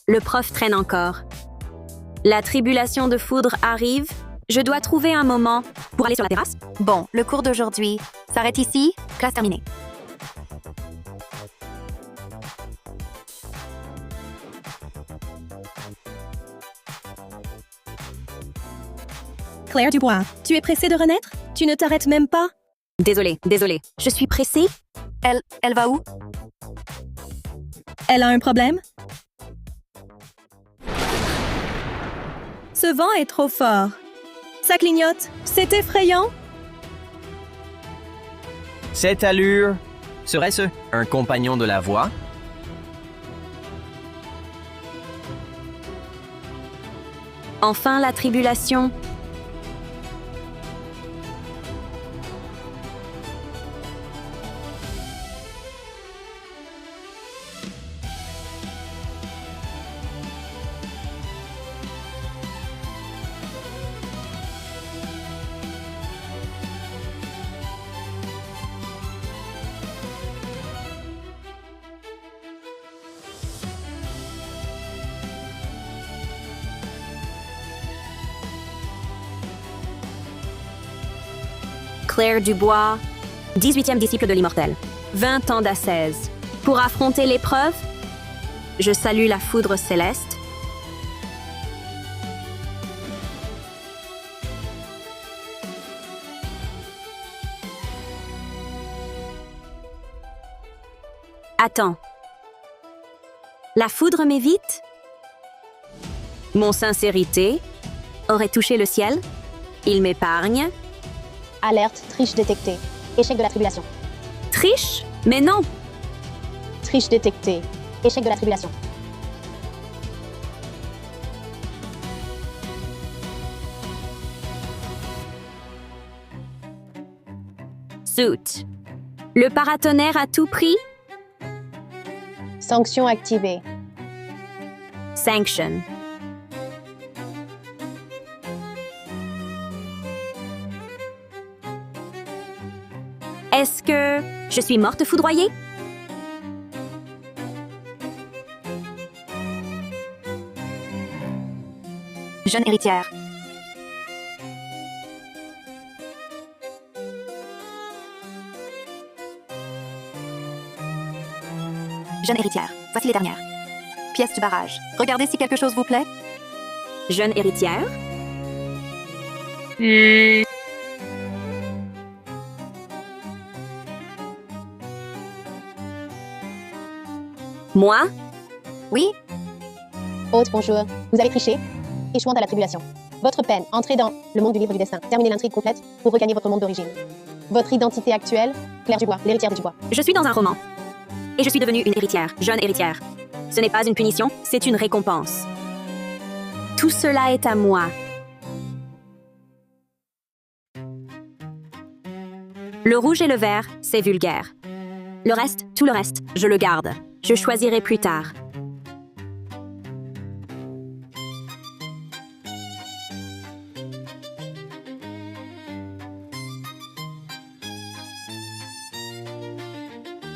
Le prof traîne encore. La tribulation de foudre arrive. Je dois trouver un moment pour aller sur la terrasse. Bon, le cours d'aujourd'hui s'arrête ici. Classe terminée. Claire Dubois, tu es pressée de renaître? Tu ne t'arrêtes même pas? Désolée. Je suis pressée. Elle va où? Elle a un problème? Ce vent est trop fort. Ça clignote. C'est effrayant. Cette allure, serait-ce un compagnon de la voix? Enfin la tribulation. Claire Dubois, 18e disciple de l'immortel. 20 ans d'ascèse. Pour affronter l'épreuve, je salue la foudre céleste. Attends. La foudre m'évite? Mon sincérité aurait touché le ciel? Il m'épargne? Alerte, triche détectée. Échec de la tribulation. Triche? Mais non! Triche détectée. Échec de la tribulation. Suit. Le paratonnerre à tout prix? Sanction activée. Sanction. Est-ce que je suis morte foudroyée? Jeune héritière. Jeune héritière, voici les dernières. Pièce du barrage. Regardez si quelque chose vous plaît. Jeune héritière? Moi? Oui? Hôte, bonjour. Vous avez triché? Échouant à la tribulation. Votre peine, entrez dans le monde du livre du destin. Terminez l'intrigue complète pour regagner votre monde d'origine. Votre identité actuelle, Claire Dubois, l'héritière de Dubois. Je suis dans un roman. Et je suis devenue une héritière, jeune héritière. Ce n'est pas une punition, c'est une récompense. Tout cela est à moi. Le rouge et le vert, c'est vulgaire. Le reste, tout le reste, je le garde. Je choisirai plus tard.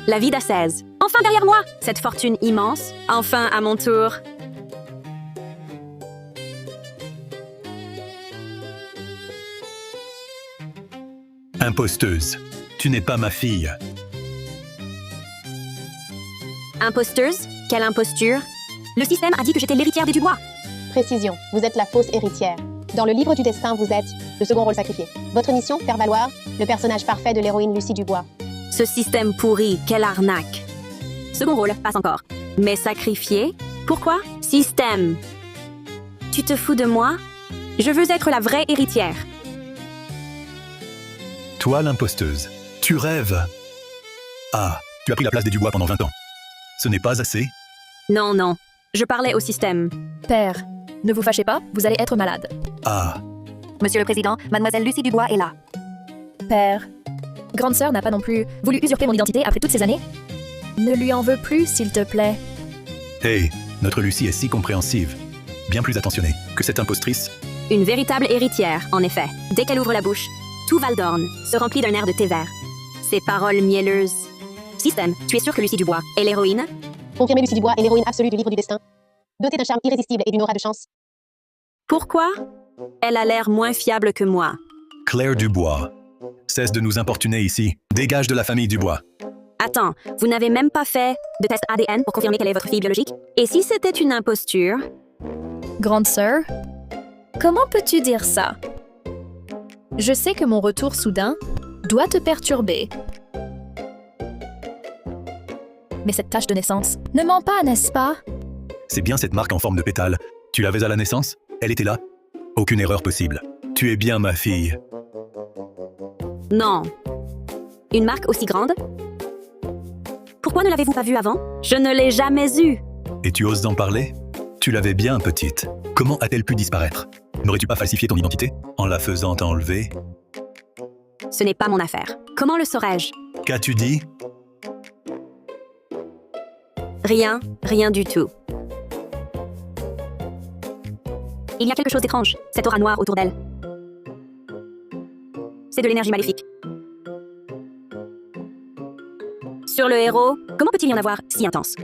La vie d'ascèse. Enfin derrière moi! Cette fortune immense. Enfin à mon tour. Imposteuse, tu n'es pas ma fille. Imposteuse? Quelle imposture? Le système a dit que j'étais l'héritière des Dubois. Précision, vous êtes la fausse héritière. Dans le livre du destin, vous êtes le second rôle sacrifié. Votre mission, faire valoir le personnage parfait de l'héroïne Lucie Dubois. Ce système pourri, quelle arnaque. Second rôle, passe encore. Mais sacrifié? Pourquoi? Système. Tu te fous de moi? Je veux être la vraie héritière. Toi, l'imposteuse, tu rêves. Ah, tu as pris la place des Dubois pendant 20 ans. Ce n'est pas assez? Non. Je parlais au système. Père, ne vous fâchez pas, vous allez être malade. Ah, Monsieur le Président, Mademoiselle Lucie Dubois est là. Père, grande sœur n'a pas non plus voulu usurper mon identité après toutes ces années? Ne lui en veux plus, s'il te plaît. hey, notre Lucie est si compréhensive, bien plus attentionnée que cette impostrice. Une véritable héritière, en effet. Dès qu'elle ouvre la bouche, tout Valdorn se remplit d'un air de thé vert. Ses paroles mielleuses. Système, tu es sûr que Lucie Dubois est l'héroïne? Confirmez, Lucie Dubois est l'héroïne absolue du livre du destin. Dotée d'un charme irrésistible et d'une aura de chance. Pourquoi? Elle a l'air moins fiable que moi. Claire Dubois. Cesse de nous importuner ici. Dégage de la famille Dubois. Attends, vous n'avez même pas fait de test ADN pour confirmer qu'elle est votre fille biologique? Et si c'était une imposture? Grande sœur, comment peux-tu dire ça? Je sais que mon retour soudain doit te perturber. Mais cette tache de naissance ne ment pas, n'est-ce pas? C'est bien cette marque en forme de pétale. Tu l'avais à la naissance? Elle était là? Aucune erreur possible. Tu es bien ma fille. Non. Une marque aussi grande? Pourquoi ne l'avez-vous pas vue avant? Je ne l'ai jamais eue. Et tu oses en parler? Tu l'avais bien, petite. Comment a-t-elle pu disparaître? N'aurais-tu pas falsifié ton identité en la faisant enlever? Ce n'est pas mon affaire. Comment le saurais-je? Qu'as-tu dit? Rien, rien du tout. Il y a quelque chose d'étrange, cette aura noire autour d'elle. C'est de l'énergie maléfique. Sur le héros, comment peut-il y en avoir si intense?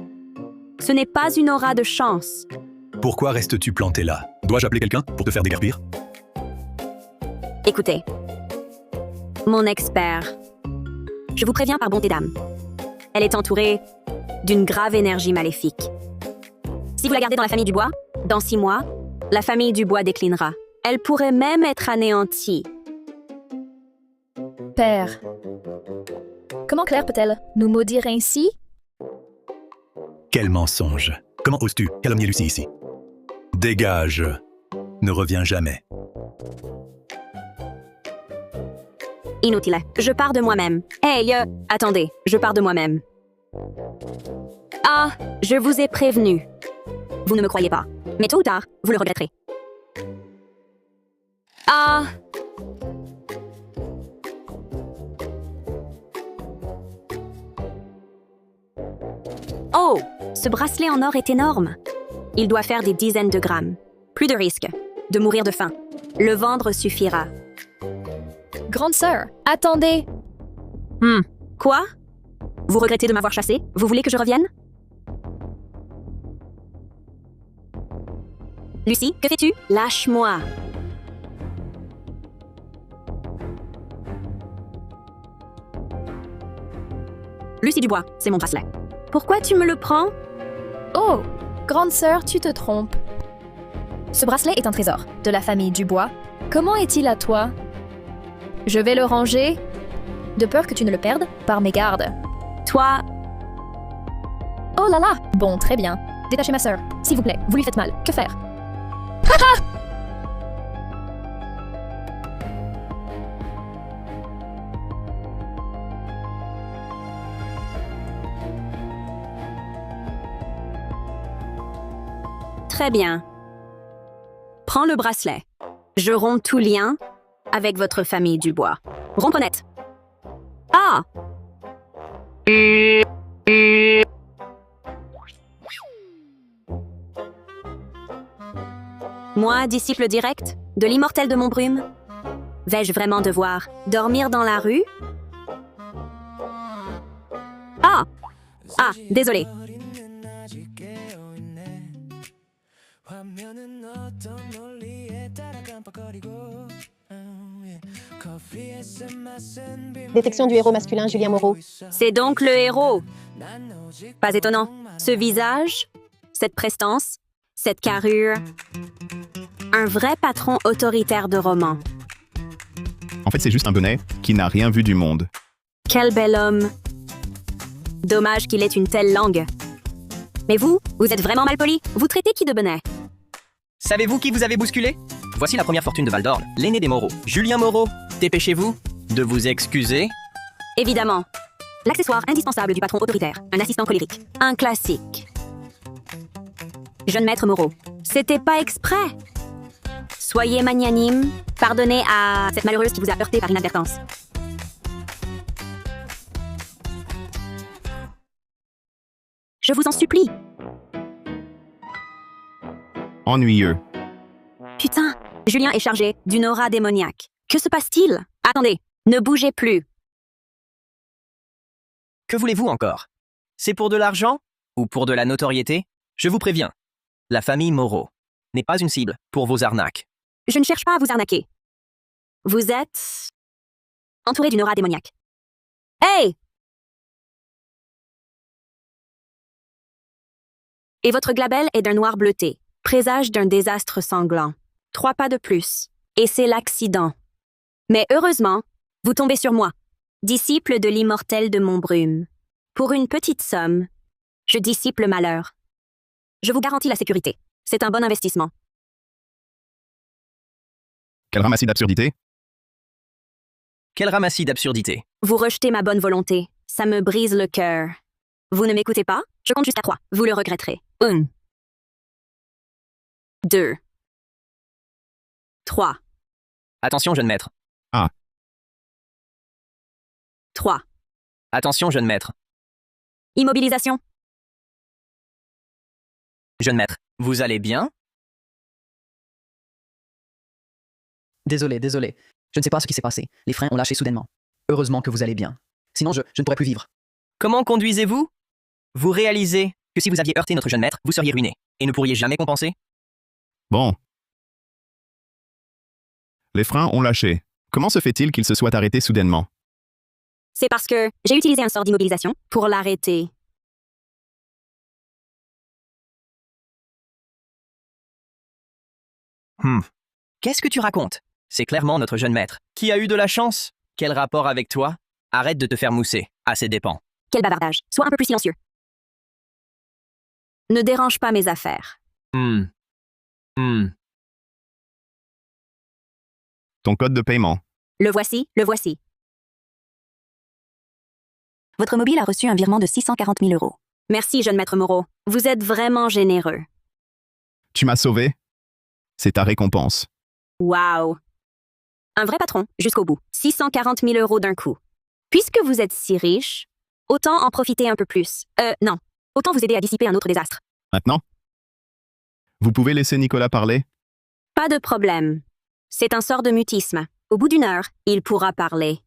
Ce n'est pas une aura de chance. Pourquoi restes-tu planté là? Dois-je appeler quelqu'un pour te faire déguerpir? Écoutez, mon expert, je vous préviens par bonté d'âme. Elle est entourée d'une grave énergie maléfique. Si vous la gardez dans la famille Dubois, dans 6 mois, la famille Dubois déclinera. Elle pourrait même être anéantie. Père, comment Claire peut-elle nous maudire ainsi? Quel mensonge! Comment oses-tu calomnier Lucie ici? Dégage! Ne reviens jamais. Inutile. Je pars de moi-même. Hey, attendez, je pars de moi-même. Ah, je vous ai prévenu. Vous ne me croyez pas. Mais tôt ou tard, vous le regretterez. Ah! Oh! Ce bracelet en or est énorme. Il doit faire des dizaines de grammes. Plus de risque de mourir de faim. Le vendre suffira. Grande sœur, attendez! Quoi? Vous regrettez de m'avoir chassé? Vous voulez que je revienne? Lucie, que fais-tu? Lâche-moi. Lucie Dubois, c'est mon bracelet. Pourquoi tu me le prends? Oh, grande sœur, tu te trompes. Ce bracelet est un trésor de la famille Dubois. Comment est-il à toi? Je vais le ranger, de peur que tu ne le perdes par mégarde. Toi, Oh là là! Bon, très bien. Détachez ma sœur, s'il vous plaît, vous lui faites mal. Que faire? très bien. Prends le bracelet. Je romps tout lien avec votre famille Dubois. Rompre net. Ah! Moi, disciple direct de l'immortel de Montbrume, vais-je vraiment devoir dormir dans la rue? Ah! Ah, désolé. Détection du héros masculin Julien Moreau. C'est donc le héros. Pas étonnant. Ce visage, cette prestance, cette carrure. Un vrai patron autoritaire de roman. En fait, c'est juste un bonnet qui n'a rien vu du monde. Quel bel homme. Dommage qu'il ait une telle langue. Mais vous êtes vraiment mal poli. Vous traitez qui de bonnet? Savez-vous qui vous avez bousculé? Voici la première fortune de Val d'Orne, l'aîné des Moreau. Julien Moreau, dépêchez-vous de vous excuser. Évidemment. L'accessoire indispensable du patron autoritaire, un assistant colérique. Un classique. Jeune maître Moreau, c'était pas exprès. Soyez magnanime, pardonnez à cette malheureuse qui vous a heurté par inadvertance. Je vous en supplie. Ennuyeux. Putain, Julien est chargé d'une aura démoniaque. Que se passe-t-il? Attendez, ne bougez plus. Que voulez-vous encore? C'est pour de l'argent ou pour de la notoriété? Je vous préviens, La famille Moreau n'est pas une cible pour vos arnaques. Je ne cherche pas à vous arnaquer. Vous êtes entouré d'une aura démoniaque. Hey! Et votre glabelle est d'un noir bleuté, présage d'un désastre sanglant. 3 pas de plus, et c'est l'accident. Mais heureusement, vous tombez sur moi, disciple de l'immortel de Montbrume. Pour une petite somme, je dissipe le malheur. Je vous garantis la sécurité. C'est un bon investissement. Quel ramassis d'absurdité. Quel ramassis d'absurdité. Vous rejetez ma bonne volonté. Ça me brise le cœur. Vous ne m'écoutez pas? Je compte jusqu'à 3. Vous le regretterez. 1, 2, 3. Attention, jeune maître. 3. Attention, jeune maître. Immobilisation. Jeune maître, vous allez bien? Désolé. Je ne sais pas ce qui s'est passé. Les freins ont lâché soudainement. Heureusement que vous allez bien. Sinon, je ne pourrais plus vivre. Comment conduisez-vous? Vous réalisez que si vous aviez heurté notre jeune maître, vous seriez ruiné et ne pourriez jamais compenser? Bon. Les freins ont lâché. Comment se fait-il qu'il se soit arrêté soudainement? C'est parce que j'ai utilisé un sort d'immobilisation pour l'arrêter. Qu'est-ce que tu racontes? C'est clairement notre jeune maître. Qui a eu de la chance? Quel rapport avec toi? Arrête de te faire mousser, à ses dépens. Quel bavardage. Sois un peu plus silencieux. Ne dérange pas mes affaires. Ton code de paiement. Le voici. Votre mobile a reçu un virement de 640 000 euros. Merci, jeune maître Moreau. Vous êtes vraiment généreux. Tu m'as sauvé. C'est ta récompense. Wow. Un vrai patron, jusqu'au bout. 640 000 euros d'un coup. Puisque vous êtes si riche, autant en profiter un peu plus. Non. Autant vous aider à dissiper un autre désastre. Maintenant? Vous pouvez laisser Nicolas parler? Pas de problème. C'est un sort de mutisme. Au bout d'une heure, il pourra parler.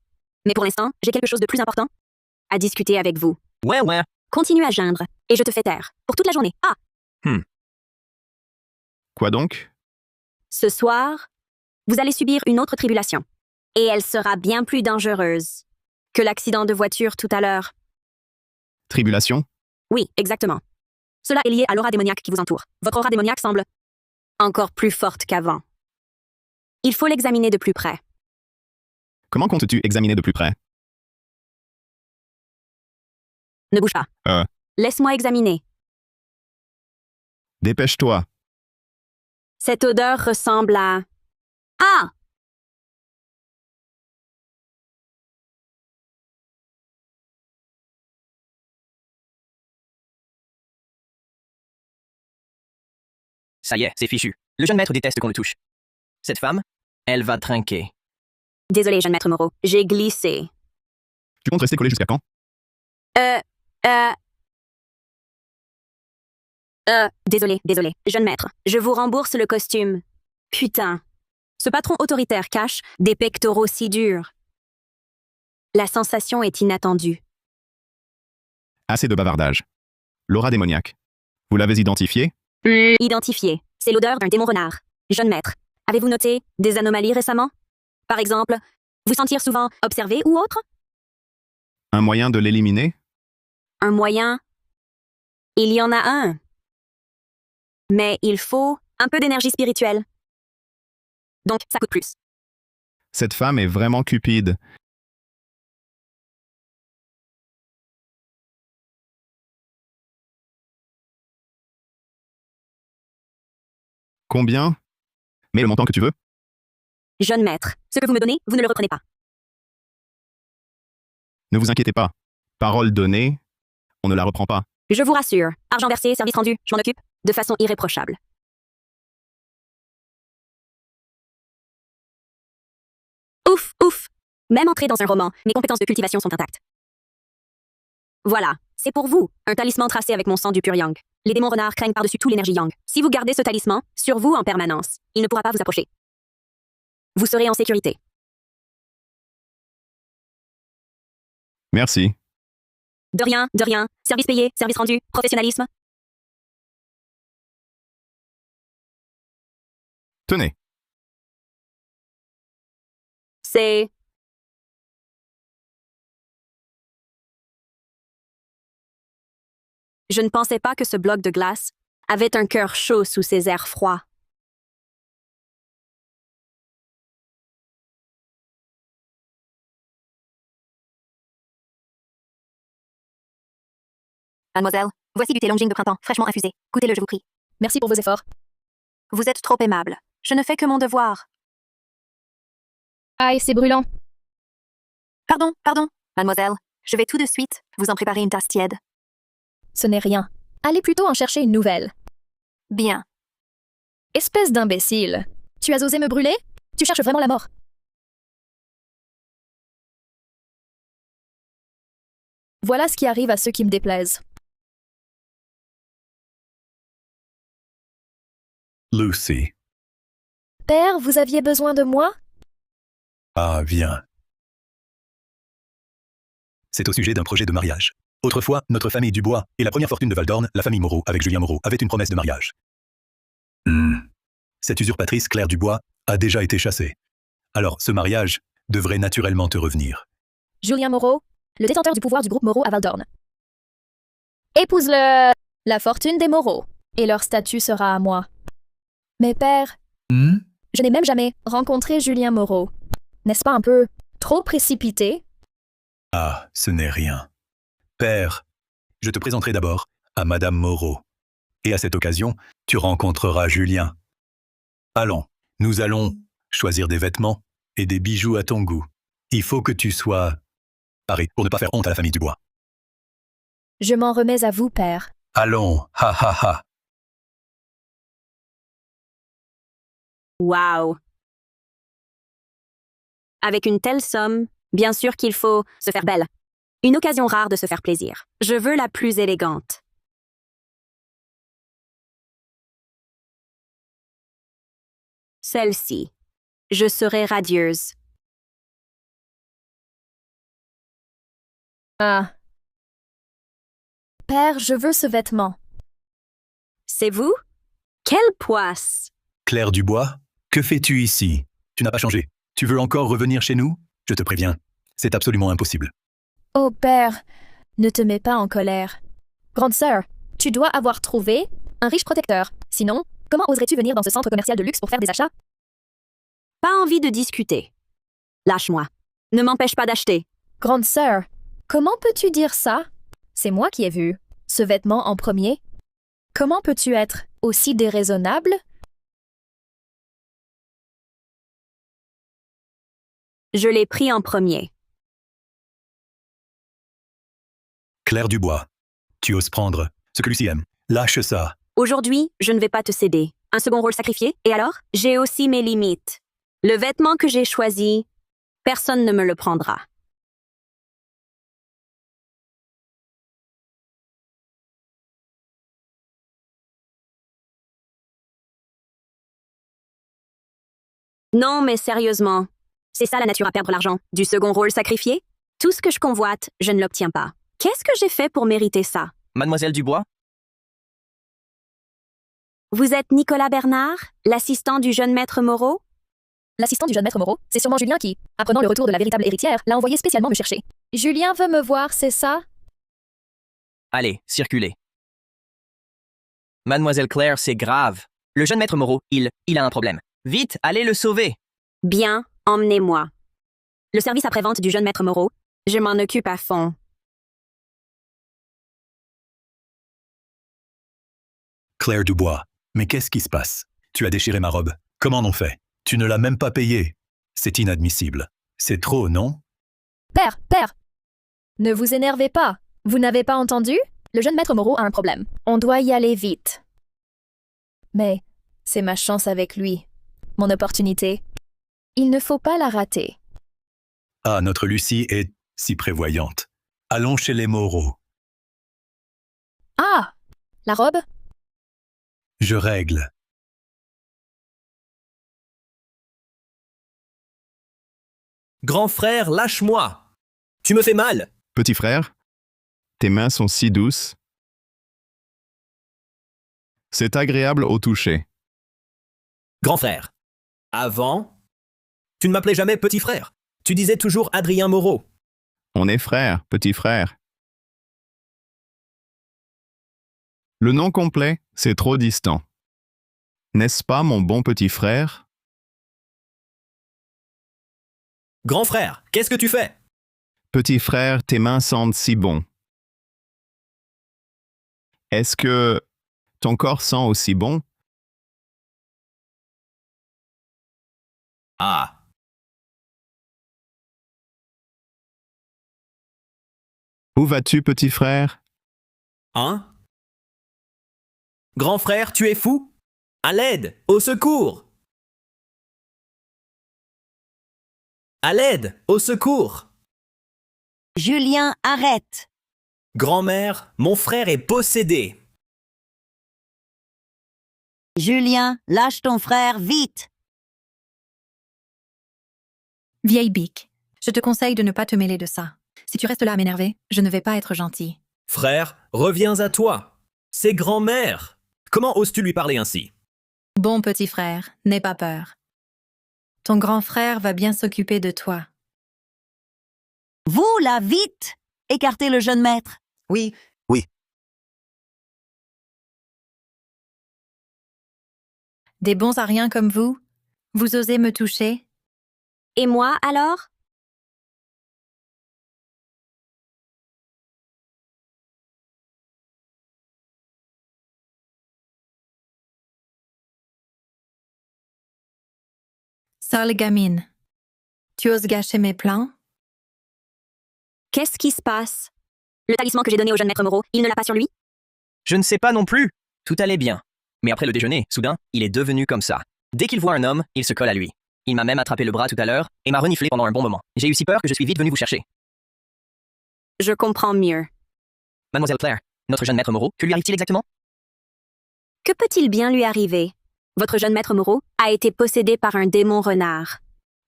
Mais pour l'instant, j'ai quelque chose de plus important à discuter avec vous. Ouais. Continue à geindre, et je te fais taire. Pour toute la journée. Quoi donc? Ce soir, vous allez subir une autre tribulation. Et elle sera bien plus dangereuse que l'accident de voiture tout à l'heure. Tribulation? Oui, exactement. Cela est lié à l'aura démoniaque qui vous entoure. Votre aura démoniaque semble encore plus forte qu'avant. Il faut l'examiner de plus près. Comment comptes-tu examiner de plus près? Ne bouge pas. Laisse-moi examiner. Dépêche-toi. Cette odeur ressemble à... Ah! Ça y est, c'est fichu. Le jeune maître déteste qu'on le touche. Cette femme, elle va trinquer. Désolé, jeune maître Moreau. J'ai glissé. Tu comptes rester collé jusqu'à quand? Désolé, jeune maître. Je vous rembourse le costume. Putain. Ce patron autoritaire cache des pectoraux si durs. La sensation est inattendue. Assez de bavardage. L'aura démoniaque. Vous l'avez identifié? Identifié. C'est l'odeur d'un démon renard. Jeune maître, avez-vous noté des anomalies récemment? Par exemple, vous sentir souvent observé ou autre? Un moyen de l'éliminer? Un moyen? Il y en a un. Mais il faut un peu d'énergie spirituelle. Donc, ça coûte plus. Cette femme est vraiment cupide. Combien? Mets le montant que tu veux. Jeune maître, ce que vous me donnez, vous ne le reprenez pas. Ne vous inquiétez pas. Parole donnée, on ne la reprend pas. Je vous rassure, argent versé, service rendu, je m'en occupe, de façon irréprochable. Ouf. Même entré dans un roman, mes compétences de cultivation sont intactes. Voilà, c'est pour vous, un talisman tracé avec mon sang du pur yang. Les démons renards craignent par-dessus tout l'énergie yang. Si vous gardez ce talisman sur vous en permanence, il ne pourra pas vous approcher. Vous serez en sécurité. Merci. De rien. Service payé, service rendu, professionnalisme. Tenez, C'est... Je ne pensais pas que ce bloc de glace avait un cœur chaud sous ses airs froids. Mademoiselle, voici du thé Longjing de printemps, fraîchement infusé. Goûtez-le, je vous prie. Merci pour vos efforts. Vous êtes trop aimable. Je ne fais que mon devoir. Aïe, c'est brûlant. Pardon. Mademoiselle, je vais tout de suite vous en préparer une tasse tiède. Ce n'est rien. Allez plutôt en chercher une nouvelle. Bien. Espèce d'imbécile. Tu as osé me brûler? Tu cherches vraiment la mort. Voilà ce qui arrive à ceux qui me déplaisent. Lucy. Père, vous aviez besoin de moi? Ah, viens. C'est au sujet d'un projet de mariage. Autrefois, notre famille Dubois et la première fortune de Valdorne, la famille Moreau, avec Julien Moreau, avaient une promesse de mariage. Cette usurpatrice, Claire Dubois, a déjà été chassée. Alors, ce mariage devrait naturellement te revenir. Julien Moreau, le détenteur du pouvoir du groupe Moreau à Valdorne. Épouse-le! La fortune des Moreau. Et leur statut sera à moi. Mais père, je n'ai même jamais rencontré Julien Moreau. N'est-ce pas un peu trop précipité? Ah, ce n'est rien. Père, je te présenterai d'abord à Madame Moreau. Et à cette occasion, tu rencontreras Julien. Allons, nous allons choisir des vêtements et des bijoux à ton goût. Il faut que tu sois paré pour ne pas faire honte à la famille Dubois. Je m'en remets à vous, père. Allons, ha ha ha. Wow! Avec une telle somme, bien sûr qu'il faut se faire belle. Une occasion rare de se faire plaisir. Je veux la plus élégante. Celle-ci. Je serai radieuse. Ah. Père, je veux ce vêtement. C'est vous? Quelle poisse! Claire Dubois, que fais-tu ici? Tu n'as pas changé. Tu veux encore revenir chez nous? Je te préviens, c'est absolument impossible. Oh, père, ne te mets pas en colère. Grande sœur, tu dois avoir trouvé un riche protecteur. Sinon, comment oserais-tu venir dans ce centre commercial de luxe pour faire des achats? Pas envie de discuter. Lâche-moi. Ne m'empêche pas d'acheter. Grande sœur, comment peux-tu dire ça? C'est moi qui ai vu ce vêtement en premier. Comment peux-tu être aussi déraisonnable? Je l'ai pris en premier. Claire Dubois, tu oses prendre ce que Lucie aime. Lâche ça. Aujourd'hui, je ne vais pas te céder. Un second rôle sacrifié, et alors? J'ai aussi mes limites. Le vêtement que j'ai choisi, personne ne me le prendra. Non, mais sérieusement, c'est ça la nature à perdre l'argent. Du second rôle sacrifié? Tout ce que je convoite, je ne l'obtiens pas. Qu'est-ce que j'ai fait pour mériter ça? Mademoiselle Dubois? Vous êtes Nicolas Bernard, l'assistant du jeune maître Moreau? L'assistant du jeune maître Moreau, c'est sûrement Julien qui, apprenant le retour de la véritable héritière, l'a envoyé spécialement me chercher. Julien veut me voir, c'est ça? Allez, circulez. Mademoiselle Claire, c'est grave. Le jeune maître Moreau, il a un problème. Vite, allez le sauver. Bien, emmenez-moi. Le service après-vente du jeune maître Moreau, je m'en occupe à fond. Claire Dubois, mais qu'est-ce qui se passe? Tu as déchiré ma robe. Comment on fait? Tu ne l'as même pas payée. C'est inadmissible. C'est trop, non? Père! Ne vous énervez pas. Vous n'avez pas entendu? Le jeune maître Moreau a un problème. On doit y aller vite. Mais c'est ma chance avec lui. Mon opportunité. Il ne faut pas la rater. Ah, notre Lucie est si prévoyante. Allons chez les Moreau. Ah! La robe? Je règle. Grand frère, lâche-moi! Tu me fais mal! Petit frère, tes mains sont si douces. C'est agréable au toucher. Grand frère, Avant, tu ne m'appelais jamais petit frère. Tu disais toujours Adrien Moreau. On est frères, petit frère. Le nom complet, c'est trop distant. N'est-ce pas mon bon petit frère? Grand frère, qu'est-ce que tu fais? Petit frère, tes mains sentent si bon. Est-ce que ton corps sent aussi bon? Ah. Où vas-tu, petit frère? Hein? Grand frère, tu es fou? À l'aide! Au secours! À l'aide! Au secours! Julien, arrête! Grand-mère, mon frère est possédé. Julien, lâche ton frère, vite! Vieille bique, je te conseille de ne pas te mêler de ça. Si tu restes là à m'énerver, je ne vais pas être gentil. Frère, reviens à toi. C'est grand-mère. Comment oses-tu lui parler ainsi? Bon petit frère, n'aie pas peur. Ton grand frère va bien s'occuper de toi. Vous, là, vite! Écartez le jeune maître. Oui, Des bons à rien comme vous? Vous osez me toucher? Et moi, alors? Sale gamine. Tu oses gâcher mes plans? Qu'est-ce qui se passe? Le talisman que j'ai donné au jeune maître Moreau, il ne l'a pas sur lui? Je ne sais pas non plus. Tout allait bien. Mais après le déjeuner, soudain, il est devenu comme ça. Dès qu'il voit un homme, il se colle à lui. Il m'a même attrapé le bras tout à l'heure et m'a reniflé pendant un bon moment. J'ai eu si peur que je suis vite venu vous chercher. Je comprends mieux. Mademoiselle Claire, notre jeune maître Moreau, que lui arrive-t-il exactement? Que peut-il bien lui arriver? Votre jeune maître Moreau a été possédé par un démon renard,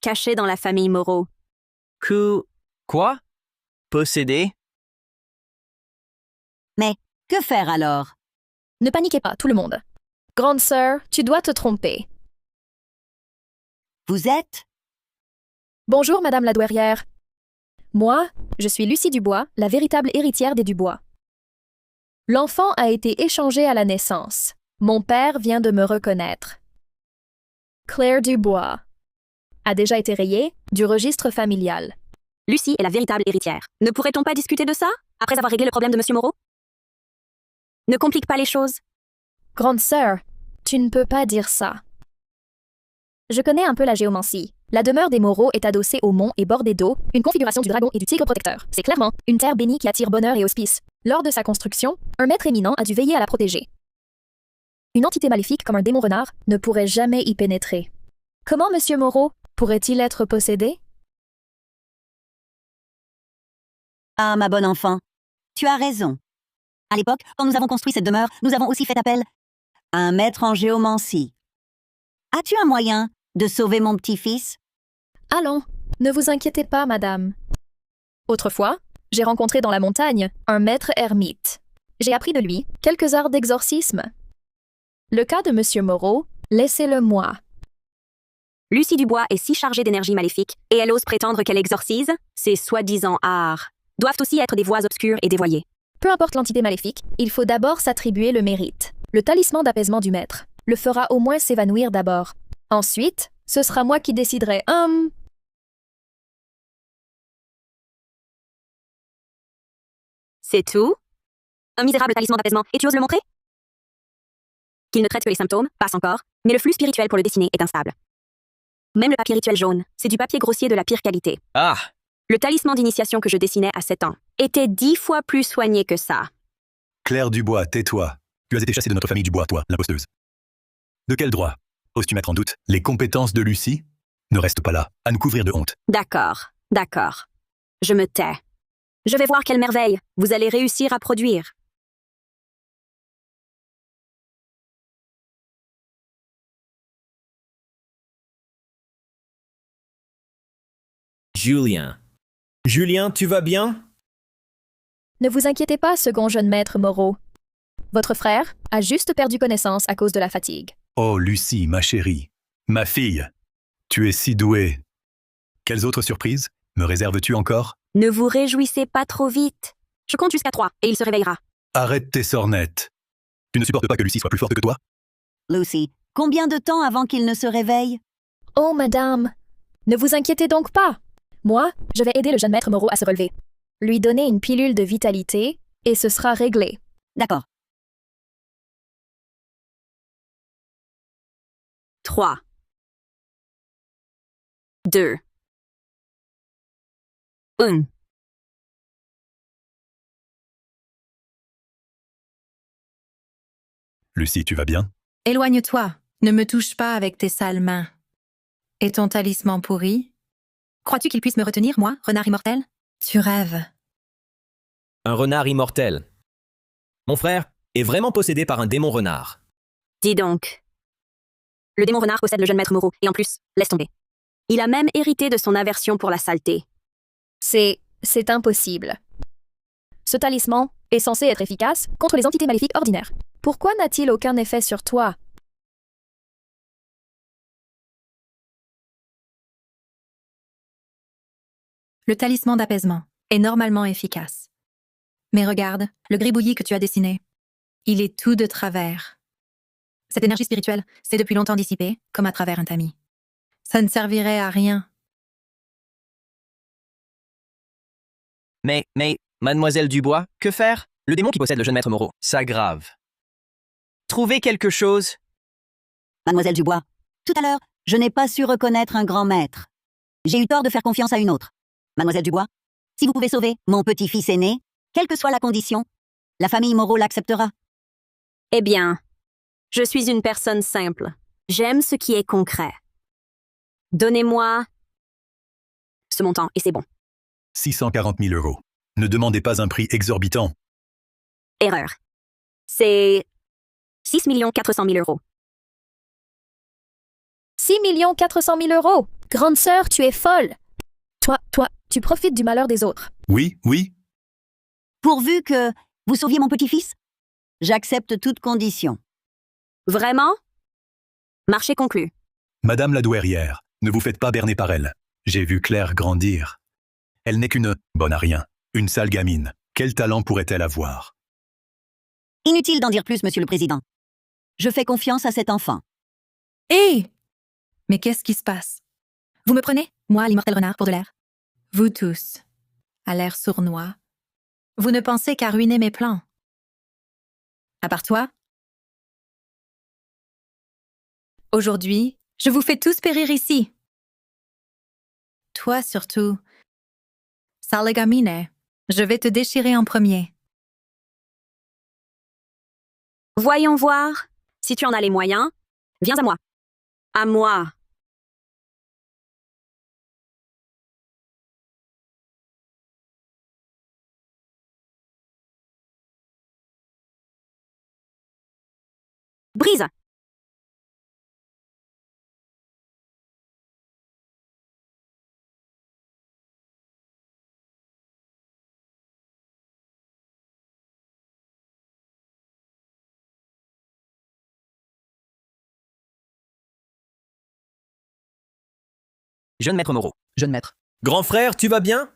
caché dans la famille Moreau. Quoi? Possédé? Mais que faire alors? Ne paniquez pas, tout le monde. Grande sœur, tu dois te tromper. Vous êtes? Bonjour, Madame la douairière. Moi, je suis Lucie Dubois, la véritable héritière des Dubois. L'enfant a été échangé à la naissance. Mon père vient de me reconnaître. Claire Dubois a déjà été rayée du registre familial. Lucie est la véritable héritière. Ne pourrait-on pas discuter de ça, après avoir réglé le problème de Monsieur Moreau? Ne complique pas les choses. Grande sœur, tu ne peux pas dire ça. Je connais un peu la géomancie. La demeure des Moreau est adossée au mont et bordée d'eau, une configuration du dragon et du tigre protecteur. C'est clairement une terre bénie qui attire bonheur et auspice. Lors de sa construction, un maître éminent a dû veiller à la protéger. Une entité maléfique comme un démon renard ne pourrait jamais y pénétrer. Comment Monsieur Moreau pourrait-il être possédé? Ah, ma bonne enfant, tu as raison. À l'époque, quand nous avons construit cette demeure, nous avons aussi fait appel à un maître en géomancie. As-tu un moyen de sauver mon petit-fils? Allons, ne vous inquiétez pas, madame. Autrefois, j'ai rencontré dans la montagne un maître ermite. J'ai appris de lui quelques arts d'exorcisme. Le cas de Monsieur Moreau, laissez-le moi. Lucie Dubois est si chargée d'énergie maléfique et elle ose prétendre qu'elle exorcise ses soi-disant arts. Doivent aussi être des voies obscures et dévoyées. Peu importe l'entité maléfique, il faut d'abord s'attribuer le mérite. Le talisman d'apaisement du maître le fera au moins s'évanouir d'abord. Ensuite, ce sera moi qui déciderai. C'est tout? Un misérable talisman d'apaisement, et tu oses le montrer? Qu'il ne traite que les symptômes, passe encore, mais le flux spirituel pour le dessiner est instable. Même le papier rituel jaune, c'est du papier grossier de la pire qualité. Ah! Le talisman d'initiation que je dessinais à 7 ans était 10 fois plus soigné que ça. Claire Dubois, tais-toi. Tu as été chassée de notre famille Dubois, toi, l'imposteuse. De quel droit oses-tu mettre en doute les compétences de Lucie? Ne reste pas là, à nous couvrir de honte. D'accord. Je me tais. Je vais voir quelle merveille vous allez réussir à produire. Julien, tu vas bien? Ne vous inquiétez pas, second jeune maître Moreau. Votre frère a juste perdu connaissance à cause de la fatigue. Oh, Lucie, ma chérie, ma fille, Tu es si doué. Quelles autres surprises me réserves-tu encore? Ne vous réjouissez pas trop vite. Je compte jusqu'à 3 et il se réveillera. Arrête tes sornettes. Tu ne supportes pas que Lucie soit plus forte que toi? Lucy, combien de temps avant qu'il ne se réveille? Oh, madame, ne vous inquiétez donc pas. Moi, je vais aider le jeune maître Moreau à se relever. Lui donner une pilule de vitalité et ce sera réglé. D'accord. 3, 2, 1. Lucie, tu vas bien? Éloigne-toi. Ne me touche pas avec tes sales mains. Et ton talisman pourri? Crois-tu qu'il puisse me retenir, moi, renard immortel? Tu rêves. Un renard immortel. Mon frère est vraiment possédé par un démon renard. Dis donc. Le démon renard possède le jeune maître Moreau, et en plus, laisse tomber. Il a même hérité de son aversion pour la saleté. C'est impossible. Ce talisman est censé être efficace contre les entités maléfiques ordinaires. Pourquoi n'a-t-il aucun effet sur toi? Le talisman d'apaisement est normalement efficace. Mais regarde, le gribouillis que tu as dessiné. Il est tout de travers. Cette énergie spirituelle s'est depuis longtemps dissipée, comme à travers un tamis. Ça ne servirait à rien. Mais, mademoiselle Dubois, que faire? Le démon qui possède le jeune maître Moreau, s'aggrave. Trouvez quelque chose? Mademoiselle Dubois, tout à l'heure, je n'ai pas su reconnaître un grand maître. J'ai eu tort de faire confiance à une autre. Mademoiselle Dubois, si vous pouvez sauver mon petit-fils aîné, quelle que soit la condition, la famille Moreau l'acceptera. Eh bien, je suis une personne simple. J'aime ce qui est concret. Donnez-moi ce montant et c'est bon. 640 000 euros. Ne demandez pas un prix exorbitant. Erreur. C'est 6 400 000 euros. 6 400 000 euros. Grande sœur, tu es folle. Toi, tu profites du malheur des autres. Oui. Pourvu que vous sauviez mon petit-fils, j'accepte toute condition. Vraiment? Marché conclu. Madame la douairière, ne vous faites pas berner par elle. J'ai vu Claire grandir. Elle n'est qu'une bonne à rien, une sale gamine. Quel talent pourrait-elle avoir? Inutile d'en dire plus, monsieur le président. Je fais confiance à cet enfant. Hé! Mais qu'est-ce qui se passe? Vous me prenez, moi, l'immortel renard, pour de l'air? Vous tous, à l'air sournois, vous ne pensez qu'à ruiner mes plans. À part toi, aujourd'hui, je vous fais tous périr ici. Toi surtout, sale gamine, je vais te déchirer en premier. Voyons voir. Si tu en as les moyens, viens à moi. À moi. Brise. Jeune maître Moreau. Jeune maître. Grand frère, tu vas bien?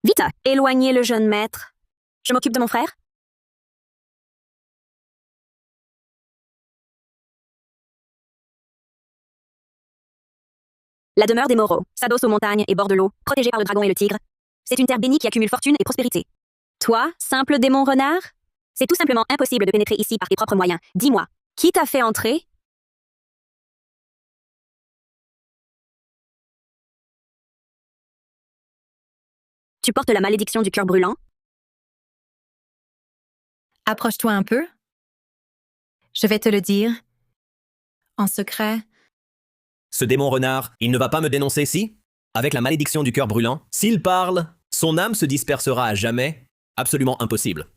Vite, éloignez le jeune maître. Je m'occupe de mon frère. La demeure des Moreaux s'adosse aux montagnes et bord de l'eau, protégée par le dragon et le tigre. C'est une terre bénie qui accumule fortune et prospérité. Toi, simple démon renard, c'est tout simplement impossible de pénétrer ici par tes propres moyens. Dis-moi, qui t'a fait entrer? Tu portes la malédiction du cœur brûlant? Approche-toi un peu. Je vais te le dire. En secret. Ce démon renard, il ne va pas me dénoncer si? Avec la malédiction du cœur brûlant, s'il parle, son âme se dispersera à jamais. Absolument impossible.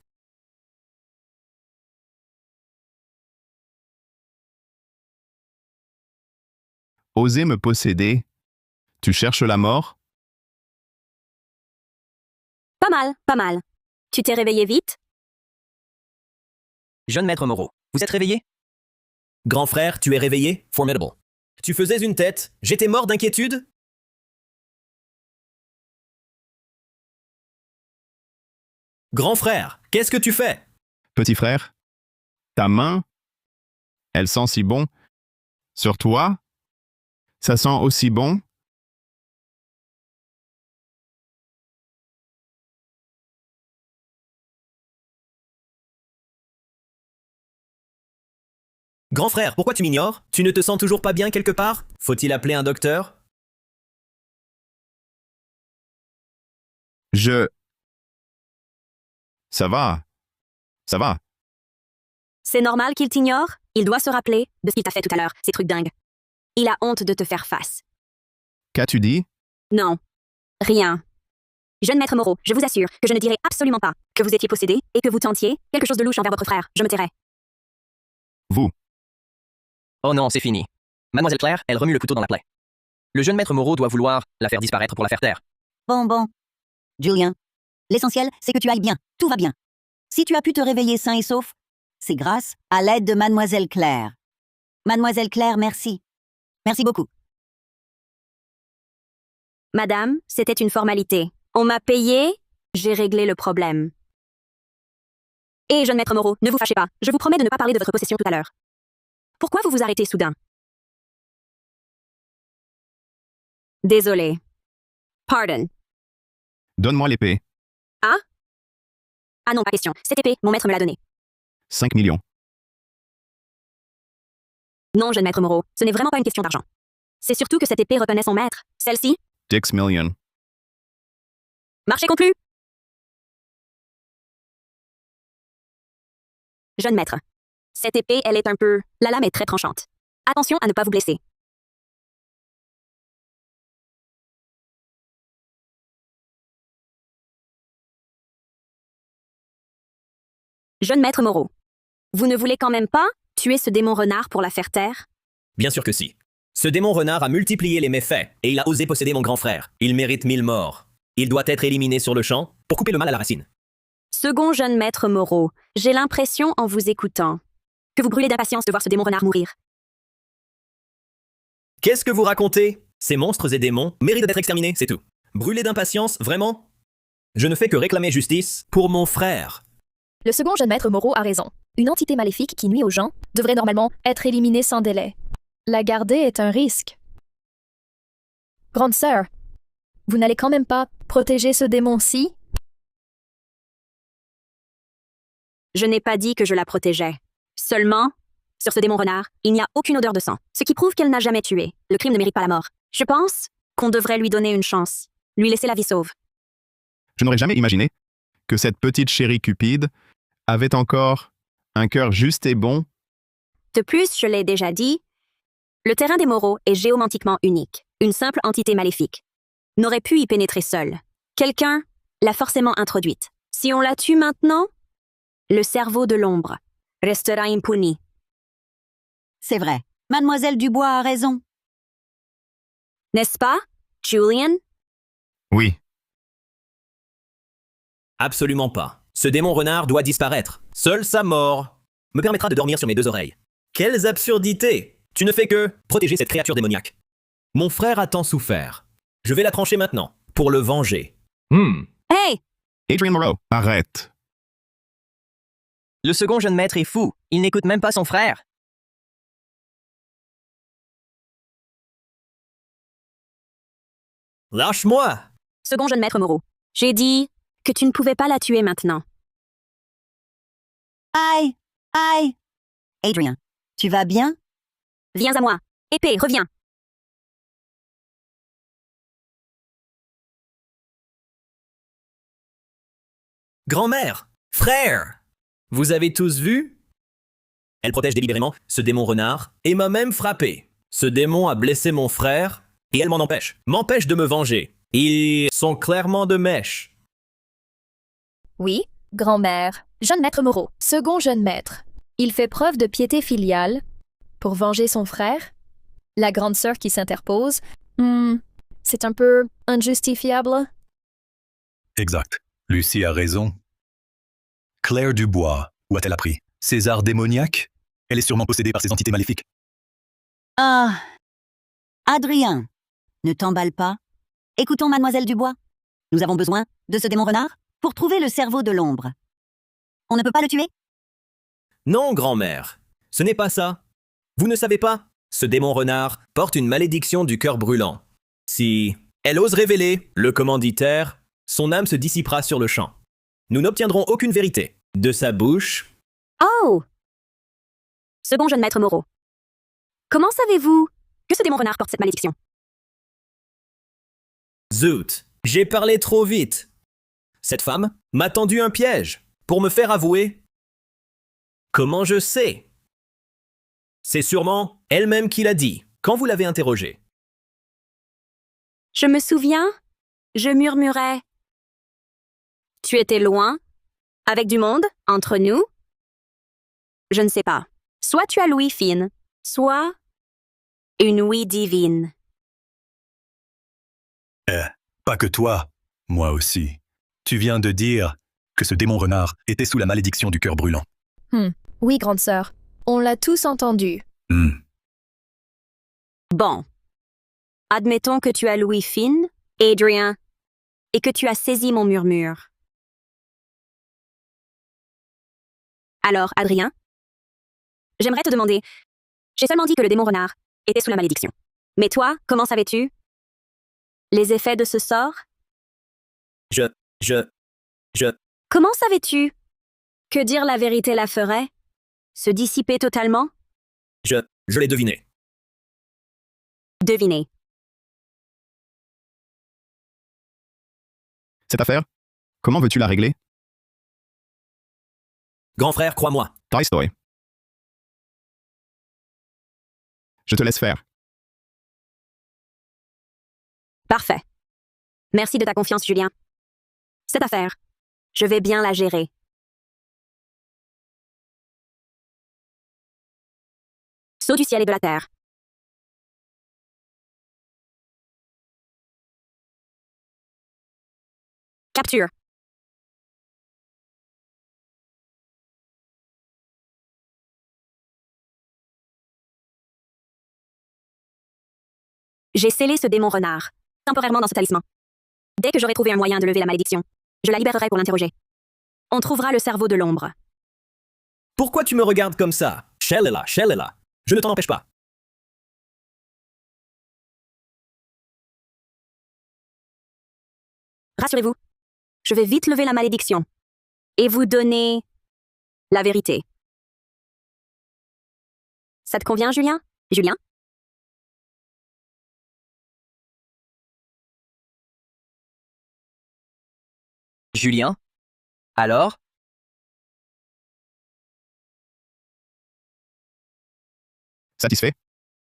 Oser me posséder? Tu cherches la mort? Pas mal, pas mal. Tu t'es réveillé vite? Jeune maître Moreau, vous êtes réveillé? Grand frère, tu es réveillé? Formidable. Tu faisais une tête. J'étais mort d'inquiétude. Grand frère, qu'est-ce que tu fais? Petit frère, ta main, elle sent si bon. Sur toi, ça sent aussi bon. Grand frère, pourquoi tu m'ignores? Tu ne te sens toujours pas bien quelque part? Faut-il appeler un docteur? Ça va. Ça va. C'est normal qu'il t'ignore. Il doit se rappeler de ce qu'il t'a fait tout à l'heure, ces trucs dingues. Il a honte de te faire face. Qu'as-tu dit? Non. Rien. Jeune maître Moreau, je vous assure que je ne dirai absolument pas que vous étiez possédé et que vous tentiez quelque chose de louche envers votre frère. Je me tairai. Vous. Oh non, c'est fini. Mademoiselle Claire, elle remue le couteau dans la plaie. Le jeune maître Moreau doit vouloir la faire disparaître pour la faire taire. Bon. Julien, l'essentiel, c'est que tu ailles bien. Tout va bien. Si tu as pu te réveiller sain et sauf, c'est grâce à l'aide de Mademoiselle Claire. Mademoiselle Claire, merci. Merci beaucoup. Madame, c'était une formalité. On m'a payé, j'ai réglé le problème. Et jeune maître Moreau, ne vous fâchez pas. Je vous promets de ne pas parler de votre possession tout à l'heure. Pourquoi vous vous arrêtez soudain? Désolé. Pardon. Donne-moi l'épée. Ah? Ah non, pas question. Cette épée, mon maître me l'a donnée. 5 millions. Non, jeune maître Moreau, ce n'est vraiment pas une question d'argent. C'est surtout que cette épée reconnaît son maître. Celle-ci, 6 millions. marché conclu. Jeune maître. Cette épée, elle est un peu... La lame est très tranchante. Attention à ne pas vous blesser. Jeune maître Moreau. Vous ne voulez quand même pas tuer ce démon renard pour la faire taire? Bien sûr que si. Ce démon renard a multiplié les méfaits et il a osé posséder mon grand frère. Il mérite 1000 morts. Il doit être éliminé sur le champ pour couper le mal à la racine. Second jeune maître Moreau, j'ai l'impression en vous écoutant que vous brûlez d'impatience de voir ce démon renard mourir. Qu'est-ce que vous racontez? Ces monstres et démons méritent d'être exterminés, c'est tout. Brûlé d'impatience, vraiment? Je ne fais que réclamer justice pour mon frère. Le second jeune maître Moreau a raison. Une entité maléfique qui nuit aux gens devrait normalement être éliminée sans délai. La garder est un risque. Grande sœur, vous n'allez quand même pas protéger ce démon-ci? Je n'ai pas dit que je la protégeais. Seulement, sur ce démon renard, il n'y a aucune odeur de sang, ce qui prouve qu'elle n'a jamais tué. Le crime ne mérite pas la mort. Je pense qu'on devrait lui donner une chance, lui laisser la vie sauve. Je n'aurais jamais imaginé que cette petite chérie Cupide avait encore un cœur juste et bon. De plus, je l'ai déjà dit, le terrain des Moreaux est géomantiquement unique. Une simple entité maléfique n'aurait pu y pénétrer seule. Quelqu'un l'a forcément introduite. Si on la tue maintenant, le cerveau de l'ombre restera impuni. C'est vrai. Mademoiselle Dubois a raison. N'est-ce pas, Julian? Oui. Absolument pas. Ce démon renard doit disparaître. Seule sa mort me permettra de dormir sur mes deux oreilles. Quelles absurdités! Tu ne fais que protéger cette créature démoniaque. Mon frère a tant souffert. Je vais la trancher maintenant, pour le venger. Hey! Adrian Moreau, arrête. Le second jeune maître est fou. Il n'écoute même pas son frère. Lâche-moi! Second jeune maître Moreau, j'ai dit que tu ne pouvais pas la tuer maintenant. Aïe! Aïe! Adrien, tu vas bien? Viens à moi. Épée, reviens. Grand-mère! Frère! Vous avez tous vu? Elle protège délibérément ce démon renard et m'a même frappé. Ce démon a blessé mon frère et elle m'en empêche. M'empêche de me venger. Ils sont clairement de mèche. Oui, grand-mère. Jeune maître Moreau, second jeune maître. Il fait preuve de piété filiale pour venger son frère. La grande sœur qui s'interpose. C'est un peu injustifiable. Exact. Lucie a raison. Claire Dubois, où a-t-elle appris? César démoniaque? Elle est sûrement possédée par ces entités maléfiques. Ah, Adrien, ne t'emballe pas. Écoutons Mademoiselle Dubois. Nous avons besoin de ce démon renard pour trouver le cerveau de l'ombre. On ne peut pas le tuer? Non, grand-mère. Ce n'est pas ça. Vous ne savez pas? Ce démon renard porte une malédiction du cœur brûlant. Si elle ose révéler le commanditaire, son âme se dissipera sur le champ. Nous n'obtiendrons aucune vérité. De sa bouche, Oh! Second jeune maître Moreau. Comment savez-vous que ce démon renard porte cette malédiction? zut, j'ai parlé trop vite. Cette femme m'a tendu un piège pour me faire avouer. Comment je sais? C'est sûrement elle-même qui l'a dit quand vous l'avez interrogée. Je me souviens, je murmurais. Tu étais loin, avec du monde, entre nous? Je ne sais pas. Soit tu as l'ouïe fine, soit une ouïe divine. Pas que toi, moi aussi. Tu viens de dire que ce démon renard était sous la malédiction du cœur brûlant. Oui, grande sœur. On l'a tous entendu. Bon. Admettons que tu as l'ouïe fine, Adrien, et que tu as saisi mon murmure. Alors, Adrien, j'aimerais te demander, j'ai seulement dit que le démon renard était sous la malédiction. Mais toi, comment savais-tu les effets de ce sort? Je... Comment savais-tu que dire la vérité la ferait? Se dissiper totalement? Je l'ai deviné. Devinez. Cette affaire, comment veux-tu la régler? Grand frère, crois-moi. Tolstoy. Je te laisse faire. Parfait. Merci de ta confiance, Julien. Cette affaire, je vais bien la gérer. Saut du ciel et de la terre. Capture. J'ai scellé ce démon renard, temporairement dans ce talisman. Dès que j'aurai trouvé un moyen de lever la malédiction, je la libérerai pour l'interroger. On trouvera le cerveau de l'ombre. Pourquoi tu me regardes comme ça? Shell est là. Je ne t'en empêche pas. Rassurez-vous, je vais vite lever la malédiction et vous donner la vérité. Ça te convient, Julien? Julien? Julien? Alors? Satisfait?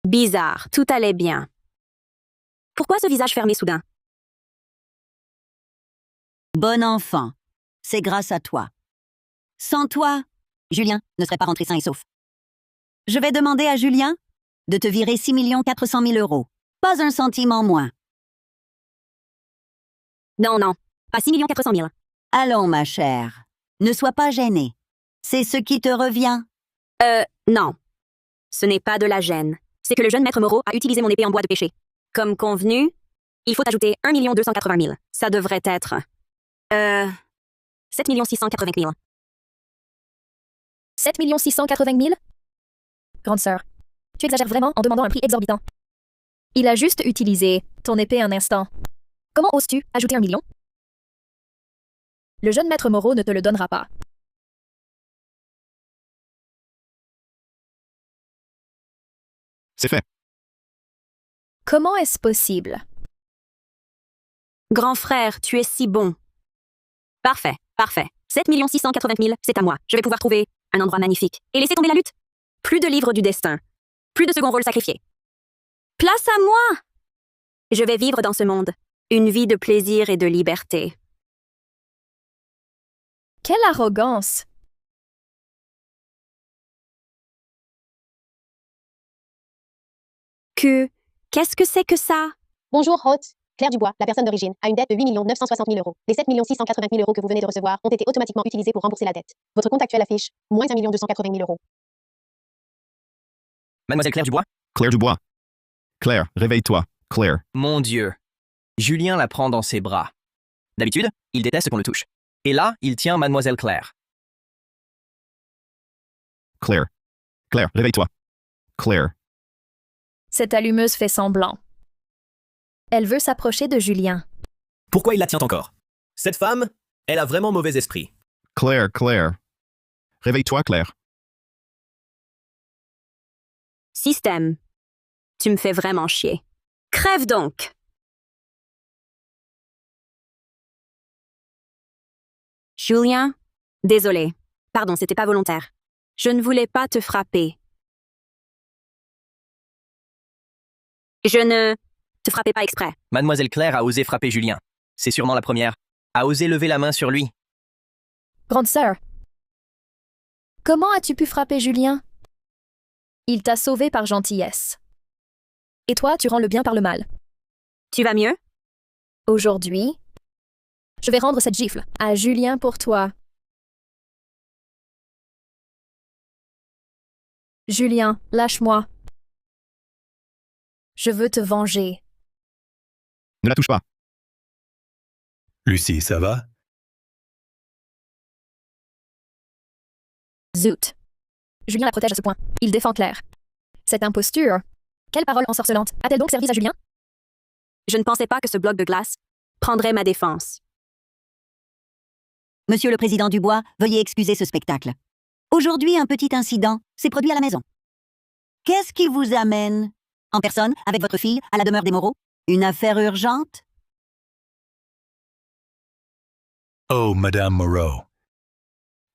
Bizarre, tout allait bien. Pourquoi ce visage fermé soudain? Bon enfant, c'est grâce à toi. Sans toi, Julien ne serait pas rentré sain et sauf. Je vais demander à Julien de te virer 6 400 000 €. Pas un centime en moins. Non, pas 6 400 000. Allons, ma chère, ne sois pas gênée. C'est ce qui te revient. Non. Ce n'est pas de la gêne. C'est que le jeune maître Moreau a utilisé mon épée en bois de pêcher. Comme convenu, il faut ajouter 1 280 000. Ça devrait être... 7 680 000. 7 680 000? Grande sœur, tu exagères vraiment en demandant un prix exorbitant. Il a juste utilisé ton épée un instant. Comment oses-tu ajouter 1 million? Le jeune maître Moreau ne te le donnera pas. C'est fait. Comment est-ce possible? Grand frère, tu es si bon. Parfait. 7 680 000, c'est à moi. Je vais pouvoir trouver un endroit magnifique. Et laisser tomber la lutte. Plus de livres du destin. Plus de second rôle sacrifié. Place à moi! Je vais vivre dans ce monde. Une vie de plaisir et de liberté. Quelle arrogance! Qu'est-ce que c'est que ça? Bonjour, hôte. Claire Dubois, la personne d'origine, a une dette de 8 960 000 €. Les 7 680 000 € que vous venez de recevoir ont été automatiquement utilisés pour rembourser la dette. Votre compte actuel affiche moins 1 280 000 €. Mademoiselle Claire Dubois? Claire Dubois. Claire, réveille-toi. Claire. Mon Dieu. Julien la prend dans ses bras. D'habitude, il déteste qu'on le touche. Et là, il tient mademoiselle Claire. Claire. Claire, réveille-toi. Claire. Cette allumeuse fait semblant. Elle veut s'approcher de Julien. Pourquoi il la tient encore? Cette femme, elle a vraiment mauvais esprit. Claire, Claire. Réveille-toi, Claire. Système. Tu me fais vraiment chier. Crève donc! Julien, désolé. Pardon, c'était pas volontaire. Je ne voulais pas te frapper. Je ne te frappais pas exprès. Mademoiselle Claire a osé frapper Julien. C'est sûrement la première. A osé lever la main sur lui. Grande sœur, comment as-tu pu frapper Julien? Il t'a sauvé par gentillesse. Et toi, tu rends le bien par le mal. Tu vas mieux? Aujourd'hui, je vais rendre cette gifle à Julien pour toi. Julien, lâche-moi. Je veux te venger. Ne la touche pas. Lucie, ça va? Zut. Julien la protège à ce point. Il défend Claire. Cette imposture. Quelle parole ensorcelante. A-t-elle donc servi à Julien? Je ne pensais pas que ce bloc de glace prendrait ma défense. Monsieur le Président Dubois, veuillez excuser ce spectacle. Aujourd'hui, un petit incident s'est produit à la maison. Qu'est-ce qui vous amène, en personne, avec votre fille, à la demeure des Moreau? Une affaire urgente? Oh, Madame Moreau.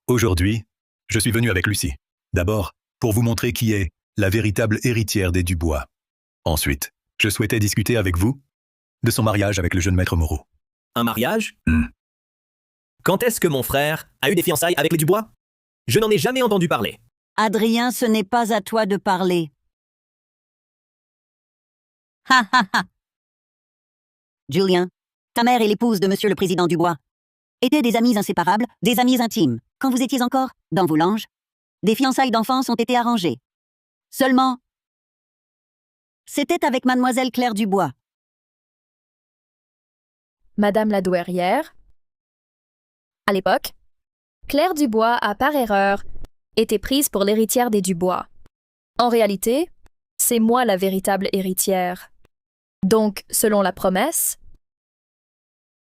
Aujourd'hui, je suis venu avec Lucie. D'abord, pour vous montrer qui est la véritable héritière des Dubois. Ensuite, je souhaitais discuter avec vous de son mariage avec le jeune maître Moreau. Un mariage? Quand est-ce que mon frère a eu des fiançailles avec les Dubois? Je n'en ai jamais entendu parler. Adrien, ce n'est pas à toi de parler. Ha ha ha! Julien, ta mère et l'épouse de Monsieur le Président Dubois étaient des amies inséparables, des amies intimes. Quand vous étiez encore dans vos langes, des fiançailles d'enfance ont été arrangées. Seulement, c'était avec Mademoiselle Claire Dubois. Madame la douairière. À l'époque, Claire Dubois a par erreur été prise pour l'héritière des Dubois. En réalité, c'est moi la véritable héritière. Donc, selon la promesse,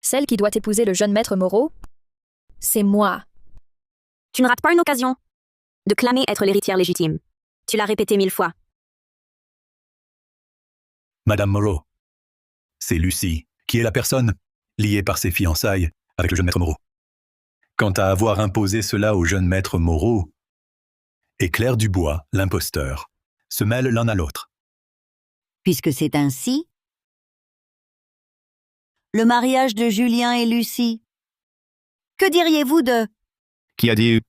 celle qui doit épouser le jeune maître Moreau, c'est moi. Tu ne rates pas une occasion de clamer être l'héritière légitime. Tu l'as répété 1000 fois. Madame Moreau, c'est Lucie, qui est la personne liée par ses fiançailles avec le jeune maître Moreau. Quant à avoir imposé cela au jeune maître Moreau, et Claire Dubois, l'imposteur, se mêlent l'un à l'autre. Puisque c'est ainsi, le mariage de Julien et Lucie. Que diriez-vous de... Qui a dit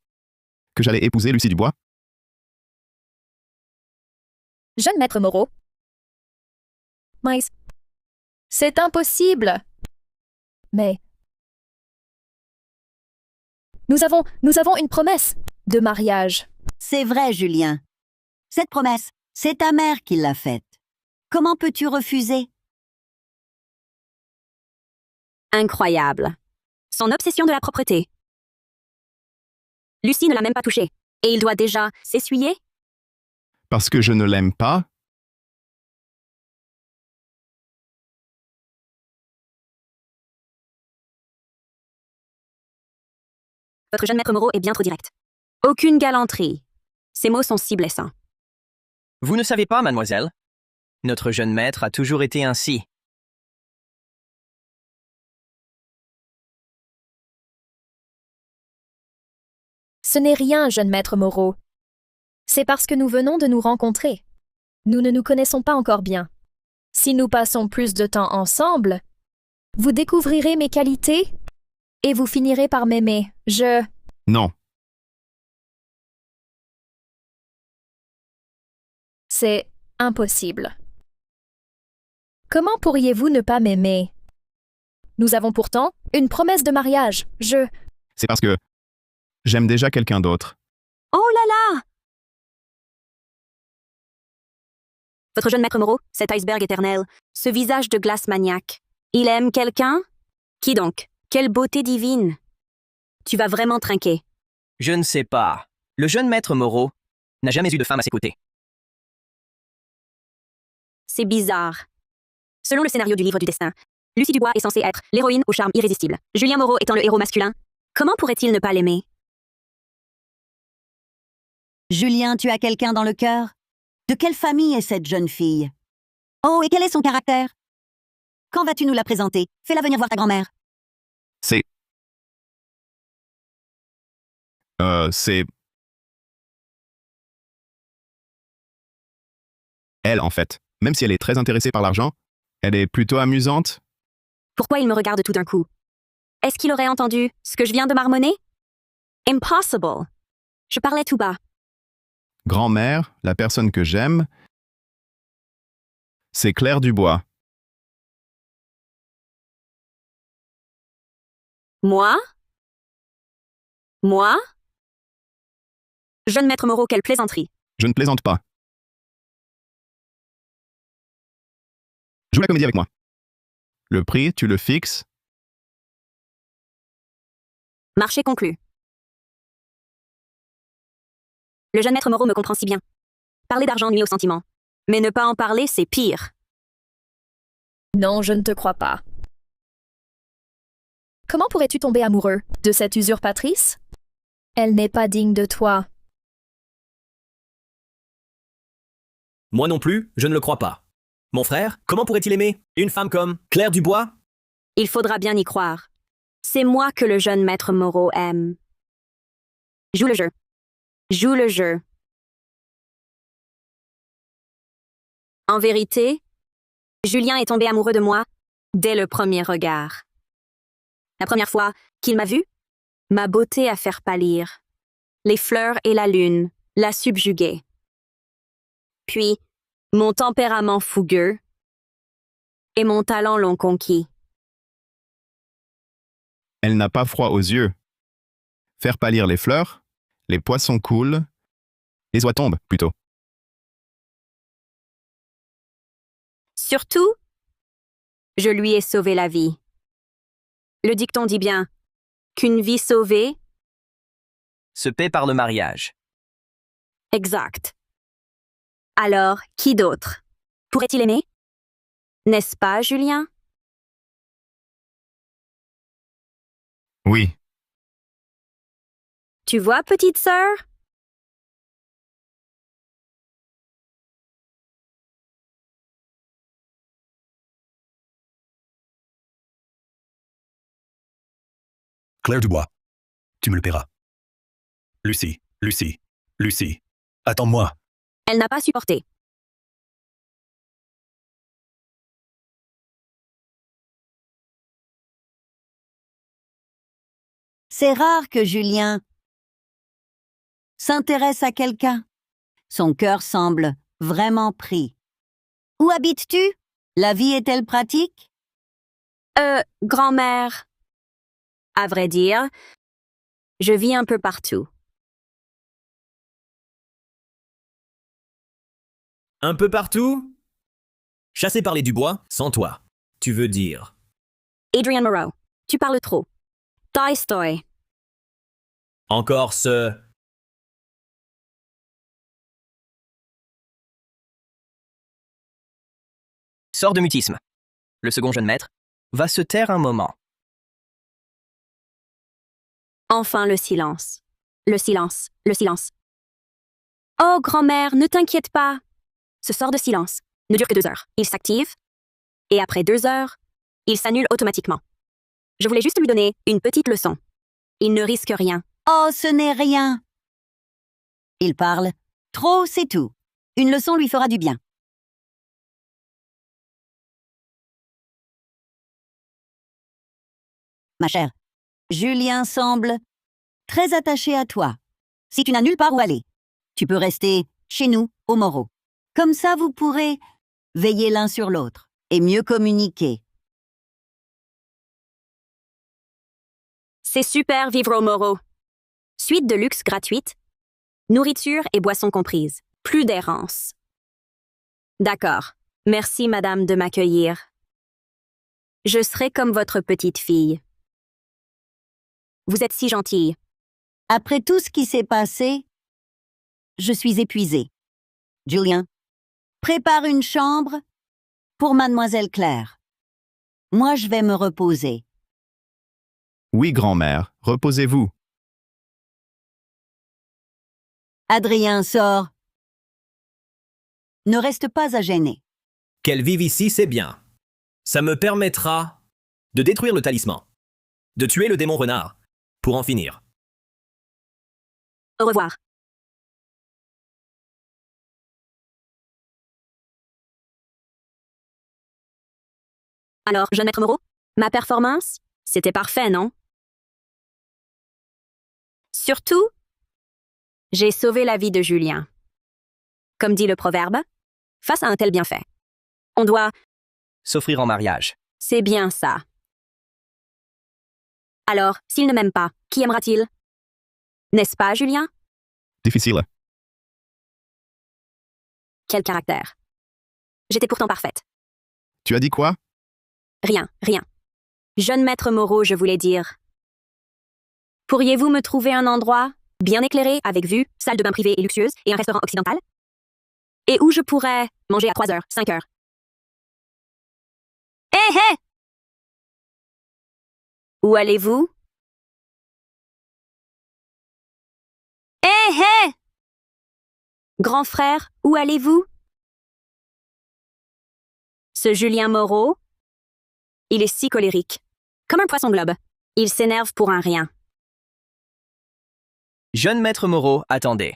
que j'allais épouser Lucie Dubois? Jeune maître Moreau. Mais c'est impossible. Mais nous avons une promesse de mariage. C'est vrai, Julien. Cette promesse, c'est ta mère qui l'a faite. Comment peux-tu refuser? Incroyable. Son obsession de la propreté. Lucie ne l'a même pas touché. Et il doit déjà s'essuyer? Parce que je ne l'aime pas? Votre jeune maître Moreau est bien trop direct. Aucune galanterie. Ces mots sont si blessants. Vous ne savez pas, mademoiselle? Notre jeune maître a toujours été ainsi. Ce n'est rien, jeune maître Moreau. C'est parce que nous venons de nous rencontrer. Nous ne nous connaissons pas encore bien. Si nous passons plus de temps ensemble, vous découvrirez mes qualités et vous finirez par m'aimer. Non. C'est impossible. Comment pourriez-vous ne pas m'aimer? Nous avons pourtant une promesse de mariage. C'est parce que j'aime déjà quelqu'un d'autre. Oh là là! Votre jeune maître Moreau, cet iceberg éternel, ce visage de glace maniaque. Il aime quelqu'un? Qui donc? Quelle beauté divine! Tu vas vraiment trinquer. Je ne sais pas. Le jeune maître Moreau n'a jamais eu de femme à ses côtés. C'est bizarre. Selon le scénario du livre du destin, Lucie Dubois est censée être l'héroïne au charme irrésistible. Julien Moreau étant le héros masculin, comment pourrait-il ne pas l'aimer? Julien, tu as quelqu'un dans le cœur? De quelle famille est cette jeune fille? Oh, et quel est son caractère? Quand vas-tu nous la présenter? Fais-la venir voir ta grand-mère. C'est... c'est... Elle, en fait. Même si elle est très intéressée par l'argent, elle est plutôt amusante. Pourquoi il me regarde tout d'un coup? Est-ce qu'il aurait entendu ce que je viens de marmonner? Impossible. Je parlais tout bas. Grand-mère, la personne que j'aime, c'est Claire Dubois. Moi? Moi? Jeune maître Moreau, quelle plaisanterie. Je ne plaisante pas. Joue la comédie avec moi. Le prix, tu le fixes. Marché conclu. Le jeune maître Moreau me comprend si bien. Parler d'argent nuit au sentiment. Mais ne pas en parler, c'est pire. Non, je ne te crois pas. Comment pourrais-tu tomber amoureux de cette usurpatrice? Elle n'est pas digne de toi. Moi non plus, je ne le crois pas. Mon frère, comment pourrait-il aimer une femme comme Claire Dubois? Il faudra bien y croire. C'est moi que le jeune maître Moreau aime. Joue le jeu. Joue le jeu. En vérité, Julien est tombé amoureux de moi dès le premier regard. La première fois qu'il m'a vue, ma beauté à faire pâlir. Les fleurs et la lune l'a subjuguée. Puis, mon tempérament fougueux et mon talent l'ont conquis. Elle n'a pas froid aux yeux. Faire pâlir les fleurs, les poissons coulent, les oies tombent, plutôt. Surtout, je lui ai sauvé la vie. Le dicton dit bien qu'une vie sauvée... Se paie par le mariage. Exact. Alors, qui d'autre? Pourrait-il aimer? N'est-ce pas, Julien? Oui. Tu vois, petite sœur? Claire Dubois, tu me le paieras. Lucie, Lucie, Lucie, attends-moi. Elle n'a pas supporté. C'est rare que Julien s'intéresse à quelqu'un. Son cœur semble vraiment pris. Où habites-tu? La vie est-elle pratique? Grand-mère. À vrai dire, je vis un peu partout. Un peu partout? Chassé par les Dubois, sans toi. Tu veux dire? Adrian Moreau, tu parles trop. Tolstoy. Encore ce... Sors de mutisme. Le second jeune maître va se taire un moment. Enfin le silence. Le silence. Le silence. Oh, grand-mère, ne t'inquiète pas. Ce sort de silence ne dure que 2 heures. Il s'active, et après 2 heures, il s'annule automatiquement. Je voulais juste lui donner une petite leçon. Il ne risque rien. Oh, ce n'est rien. Il parle. Trop, c'est tout. Une leçon lui fera du bien. Ma chère, Julien semble très attaché à toi. Si tu n'as nulle part où aller, tu peux rester chez nous, au Moreau. Comme ça, vous pourrez veiller l'un sur l'autre et mieux communiquer. C'est super vivre au Moreau. Suite de luxe gratuite, nourriture et boissons comprises. Plus d'errance. D'accord. Merci, madame, de m'accueillir. Je serai comme votre petite fille. Vous êtes si gentille. Après tout ce qui s'est passé, je suis épuisée. Julien, prépare une chambre pour mademoiselle Claire. Moi, je vais me reposer. Oui, grand-mère, reposez-vous. Adrien, sors. Ne reste pas à gêner. Qu'elle vive ici, c'est bien. Ça me permettra de détruire le talisman, de tuer le démon renard, pour en finir. Au revoir. Alors, jeune maître Moreau, ma performance, c'était parfait, non? Surtout, j'ai sauvé la vie de Julien. Comme dit le proverbe, face à un tel bienfait, on doit... S'offrir en mariage. C'est bien ça. Alors, s'il ne m'aime pas, qui aimera-t-il? N'est-ce pas, Julien? Difficile. Quel caractère. J'étais pourtant parfaite. Tu as dit quoi? Rien, rien. Jeune maître Moreau, je voulais dire. Pourriez-vous me trouver un endroit bien éclairé, avec vue, salle de bain privée et luxueuse, et un restaurant occidental? Et où je pourrais manger à 3 heures, 5 heures? Hé, hé! Où allez-vous? Hé, hé! Grand frère, où allez-vous? Ce Julien Moreau, il est si colérique. Comme un poisson globe. Il s'énerve pour un rien. Jeune maître Moreau, attendez.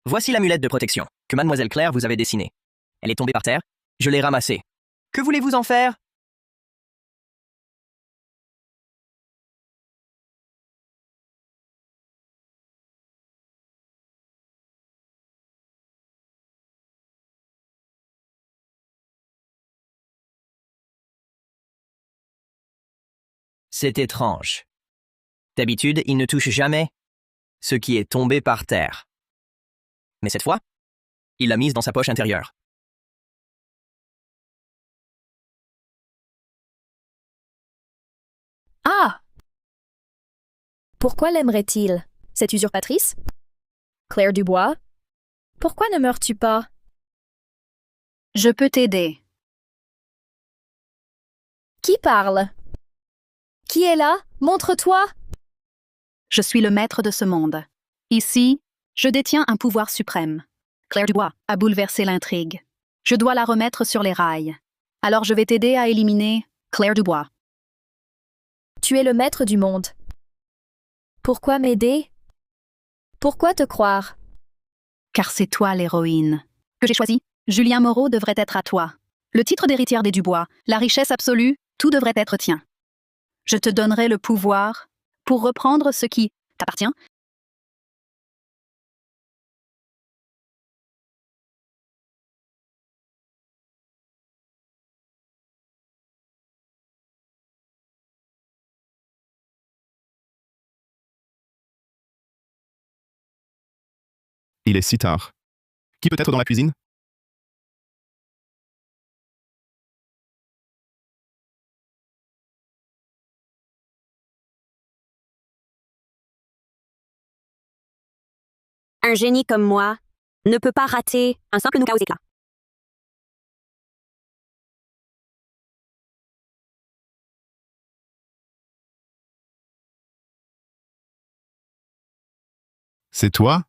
Voici l'amulette de protection que mademoiselle Claire vous avait dessinée. Elle est tombée par terre, je l'ai ramassée. Que voulez-vous en faire? C'est étrange. D'habitude, il ne touche jamais ce qui est tombé par terre. Mais cette fois, il l'a mise dans sa poche intérieure. Ah! Pourquoi l'aimerait-il, cette usurpatrice? Claire Dubois? Pourquoi ne meurs-tu pas? Je peux t'aider. Qui parle? Qui est là? Montre-toi! Je suis le maître de ce monde. Ici, je détiens un pouvoir suprême. Claire Dubois a bouleversé l'intrigue. Je dois la remettre sur les rails. Alors je vais t'aider à éliminer Claire Dubois. Tu es le maître du monde. Pourquoi m'aider? Pourquoi te croire? Car c'est toi l'héroïne. Que j'ai choisi, Julien Moreau devrait être à toi. Le titre d'héritière des Dubois, la richesse absolue, tout devrait être tien. Je te donnerai le pouvoir pour reprendre ce qui t'appartient. Il est si tard. Qui peut être dans la cuisine? Un génie comme moi ne peut pas rater un simple nougat aux éclats. C'est toi?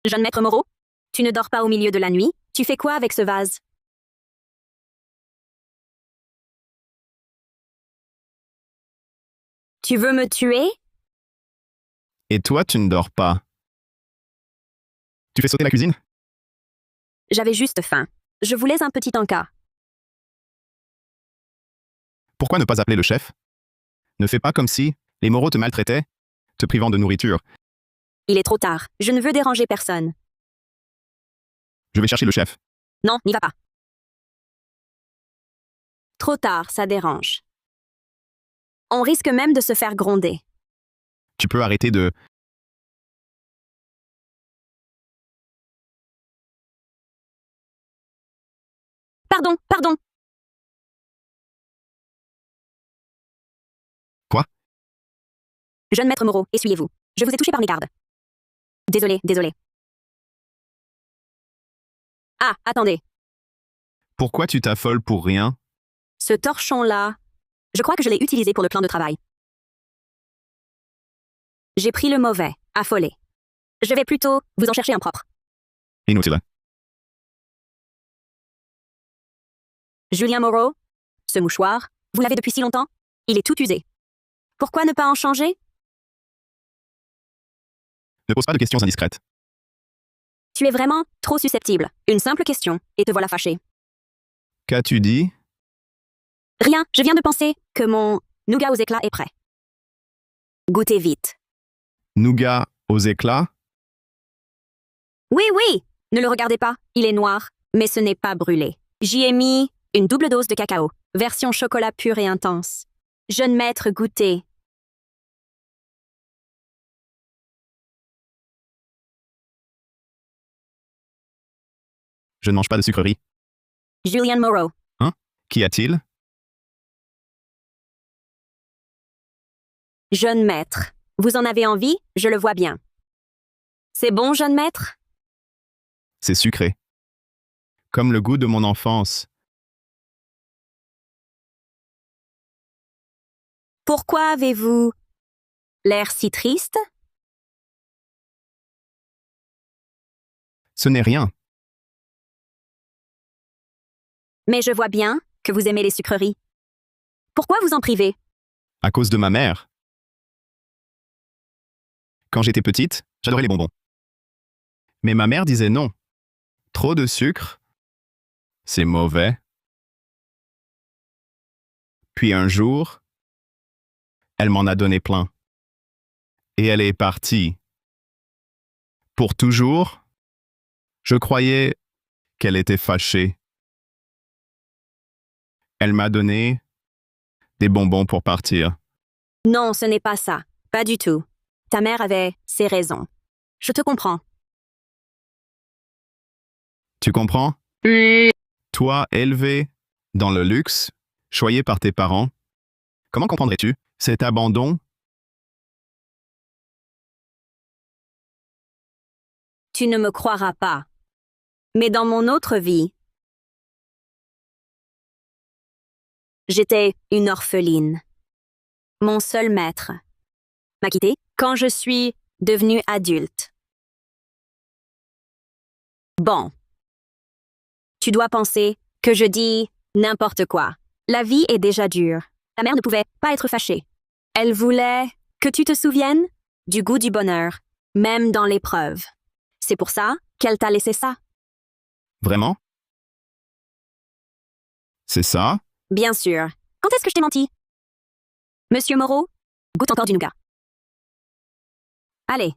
Jeune maître Moreau, tu ne dors pas au milieu de la nuit. Tu fais quoi avec ce vase? Tu veux me tuer? Et toi, tu ne dors pas. Tu fais sauter la cuisine? J'avais juste faim. Je voulais un petit encas. Pourquoi ne pas appeler le chef? Ne fais pas comme si les Moreau te maltraitaient, te privant de nourriture. Il est trop tard. Je ne veux déranger personne. Je vais chercher le chef. Non, n'y va pas. Trop tard, ça dérange. On risque même de se faire gronder. Tu peux arrêter de... Pardon, pardon. Quoi? Jeune maître Moreau, essuyez-vous. Je vous ai touché par mégarde. Désolé, désolé. Ah, attendez. Pourquoi tu t'affoles pour rien? Ce torchon-là, je crois que je l'ai utilisé pour le plan de travail. J'ai pris le mauvais, affolé. Je vais plutôt vous en chercher un propre. Inutile. Julien Moreau, ce mouchoir, vous l'avez depuis si longtemps? Il est tout usé. Pourquoi ne pas en changer? Ne pose pas de questions indiscrètes. Tu es vraiment trop susceptible. Une simple question, et te voilà fâché. Qu'as-tu dit? Rien, je viens de penser que mon nougat aux éclats est prêt. Goûtez vite. Nougat aux éclats? Oui, oui, ne le regardez pas, il est noir, mais ce n'est pas brûlé. J'y ai mis une double dose de cacao, version chocolat pur et intense. Jeune maître, goûtez. Je ne mange pas de sucreries. Julian Moreau. Hein? Qu'y a-t-il? Jeune maître, vous en avez envie, je le vois bien. C'est bon, jeune maître? C'est sucré. Comme le goût de mon enfance. Pourquoi avez-vous l'air si triste? Ce n'est rien. Mais je vois bien que vous aimez les sucreries. Pourquoi vous en privez? À cause de ma mère. Quand j'étais petite, j'adorais les bonbons. Mais ma mère disait non. Trop de sucre, c'est mauvais. Puis un jour, elle m'en a donné plein. Et elle est partie. Pour toujours, je croyais qu'elle était fâchée. Elle m'a donné des bonbons pour partir. Non, ce n'est pas ça. Pas du tout. Ta mère avait ses raisons. Je te comprends. Tu comprends? Toi, élevé dans le luxe, choyé par tes parents, comment comprendrais-tu cet abandon? Tu ne me croiras pas. Mais dans mon autre vie, j'étais une orpheline. Mon seul maître m'a quittée quand je suis devenue adulte. Bon. Tu dois penser que je dis n'importe quoi. La vie est déjà dure. Ta mère ne pouvait pas être fâchée. Elle voulait que tu te souviennes du goût du bonheur, même dans l'épreuve. C'est pour ça qu'elle t'a laissé ça. Vraiment? C'est ça? Bien sûr. Quand est-ce que je t'ai menti? Monsieur Moreau, goûte encore du nougat. Allez,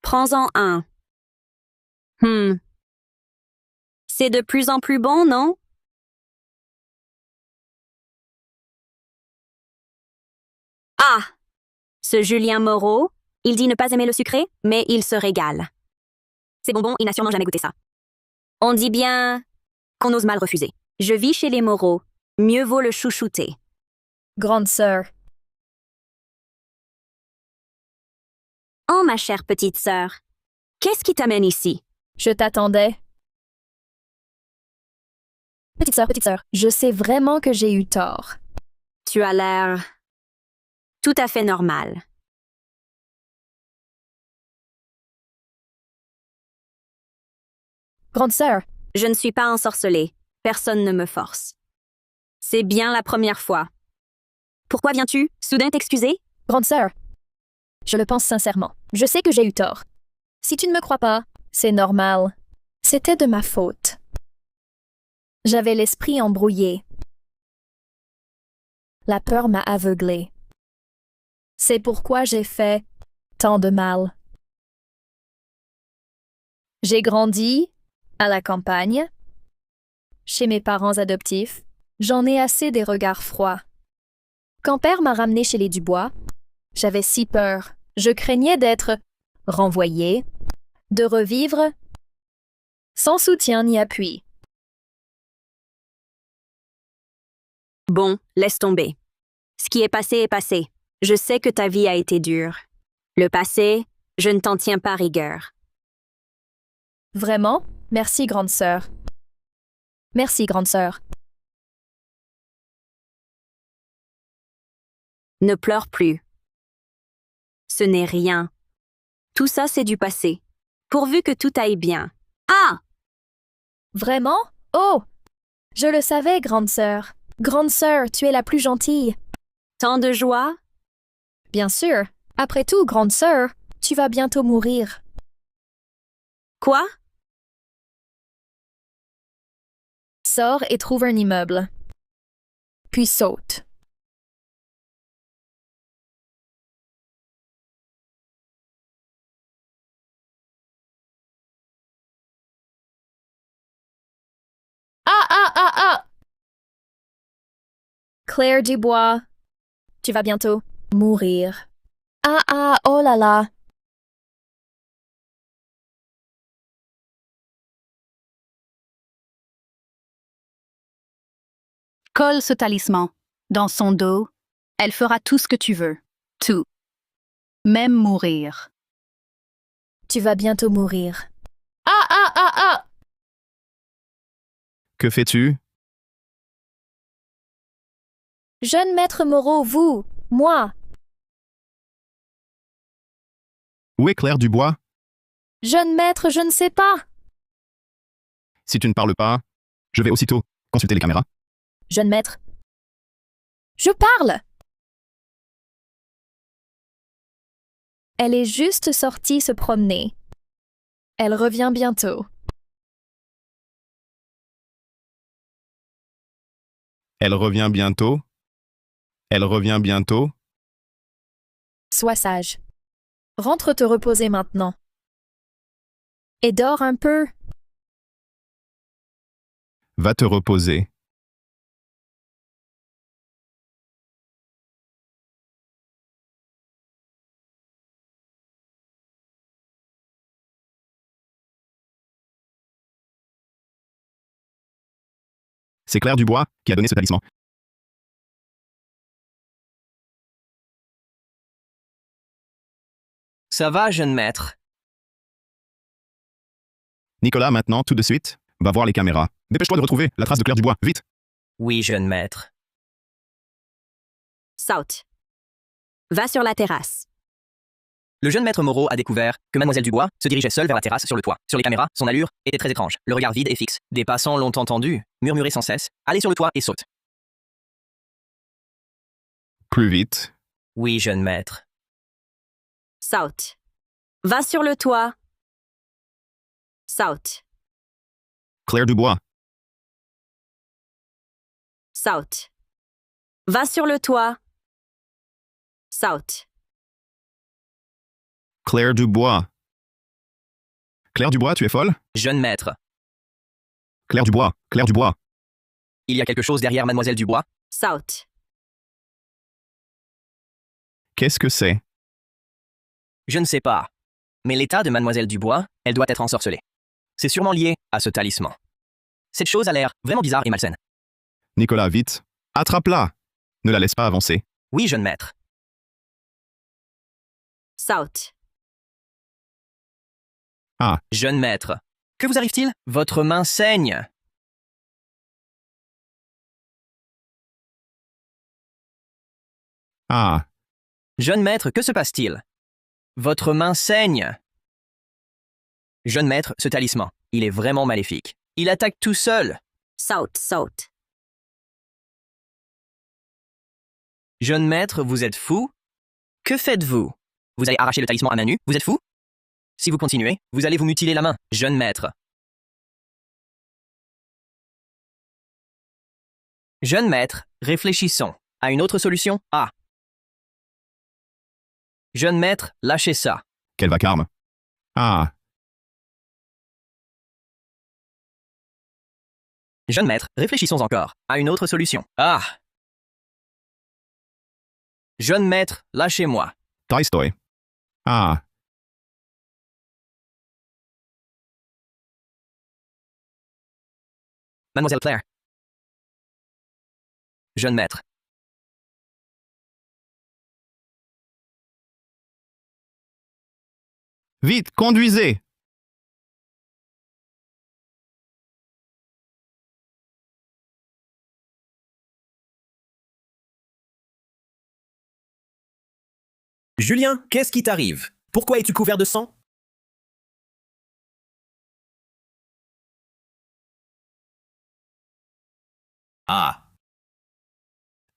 prends-en un. C'est de plus en plus bon, non? Ah! Ce Julien Moreau, il dit ne pas aimer le sucré, mais il se régale. C'est bonbon, il n'a sûrement jamais goûté ça. On dit bien qu'on ose mal refuser. Je vis chez les Moreau. Mieux vaut le chouchouter. Grande sœur. Oh, ma chère petite sœur, qu'est-ce qui t'amène ici? Je t'attendais. Petite sœur, je sais vraiment que j'ai eu tort. Tu as l'air tout à fait normal. Grande sœur, Je ne suis pas ensorcelée. Personne ne me force. C'est bien la première fois. Pourquoi viens-tu soudain t'excuser? grande sœur, je le pense sincèrement. Je sais que j'ai eu tort. Si tu ne me crois pas, c'est normal. C'était de ma faute. J'avais l'esprit embrouillé. La peur m'a aveuglée. C'est pourquoi j'ai fait tant de mal. J'ai grandi à la campagne, chez mes parents adoptifs. J'en ai assez des regards froids. Quand père m'a ramené chez les Dubois, j'avais si peur. Je craignais d'être renvoyée, de revivre sans soutien ni appui. Bon, laisse tomber. Ce qui est passé est passé. Je sais que ta vie a été dure. Le passé, je ne t'en tiens pas rigueur. Vraiment? Merci, grande sœur. Merci, grande sœur. Ne pleure plus. Ce n'est rien. Tout ça, c'est du passé. Pourvu que tout aille bien. Ah! Vraiment? Oh! Je le savais, grande sœur. Grande sœur, tu es la plus gentille. Tant de joie? Bien sûr. Après tout, grande sœur, tu vas bientôt mourir. Quoi? Sors et trouve un immeuble. Puis saute. Ah, ah, ah, ah! Claire Dubois, tu vas bientôt mourir. Ah, ah, oh là là. Colle ce talisman dans son dos. Elle fera tout ce que tu veux. Tout. Même mourir. Tu vas bientôt mourir. Ah, ah, ah, ah! Que fais-tu? Jeune maître Moreau, vous, moi. Où est Claire Dubois? Jeune maître, je ne sais pas. Si tu ne parles pas, je vais aussitôt consulter les caméras. Jeune maître. Je parle! Elle est juste sortie se promener. Elle revient bientôt. Elle revient bientôt. Elle revient bientôt. Sois sage. Rentre te reposer maintenant. Et dors un peu. Va te reposer. C'est Claire Dubois qui a donné ce talisman. Ça va, jeune maître? Nicolas, maintenant, tout de suite, va voir les caméras. Dépêche-toi de retrouver la trace de Claire Dubois, vite! Oui, jeune maître. Saute. Va sur la terrasse. Le jeune maître Moreau a découvert que Mademoiselle Dubois se dirigeait seule vers la terrasse sur le toit. Sur les caméras, son allure était très étrange. Le regard vide et fixe. Des passants l'ont entendu murmurer sans cesse. Allez sur le toit et saute. Plus vite. Oui, jeune maître. Saute. Va sur le toit. Saute. Claire Dubois. Saute. Va sur le toit. Saute. Claire Dubois. Claire Dubois, tu es folle? Jeune maître. Claire Dubois. Claire Dubois. Il y a quelque chose derrière Mademoiselle Dubois? Saute. Qu'est-ce que c'est? Je ne sais pas. Mais l'état de Mademoiselle Dubois, elle doit être ensorcelée. C'est sûrement lié à ce talisman. Cette chose a l'air vraiment bizarre et malsaine. Nicolas, vite. Attrape-la. Ne la laisse pas avancer. Oui, jeune maître. Saute. Ah. Jeune maître. Que vous arrive-t-il? Votre main saigne. Ah. Jeune maître, que se passe-t-il? Votre main saigne. Jeune maître, ce talisman, il est vraiment maléfique. Il attaque tout seul. Saute, saute. Jeune maître, vous êtes fou? Que faites-vous? Vous allez arracher le talisman à main nue? Vous êtes fou? Si vous continuez, vous allez vous mutiler la main. Jeune maître. Jeune maître, réfléchissons. À une autre solution? Ah. Jeune maître, lâchez ça. Quel vacarme. Ah. Jeune maître, réfléchissons encore. À une autre solution. Ah. Jeune maître, lâchez-moi. Tolstoy. Ah. Mademoiselle Claire. Jeune maître. Vite, conduisez! Julien, qu'est-ce qui t'arrive? Pourquoi es-tu couvert de sang? Ah.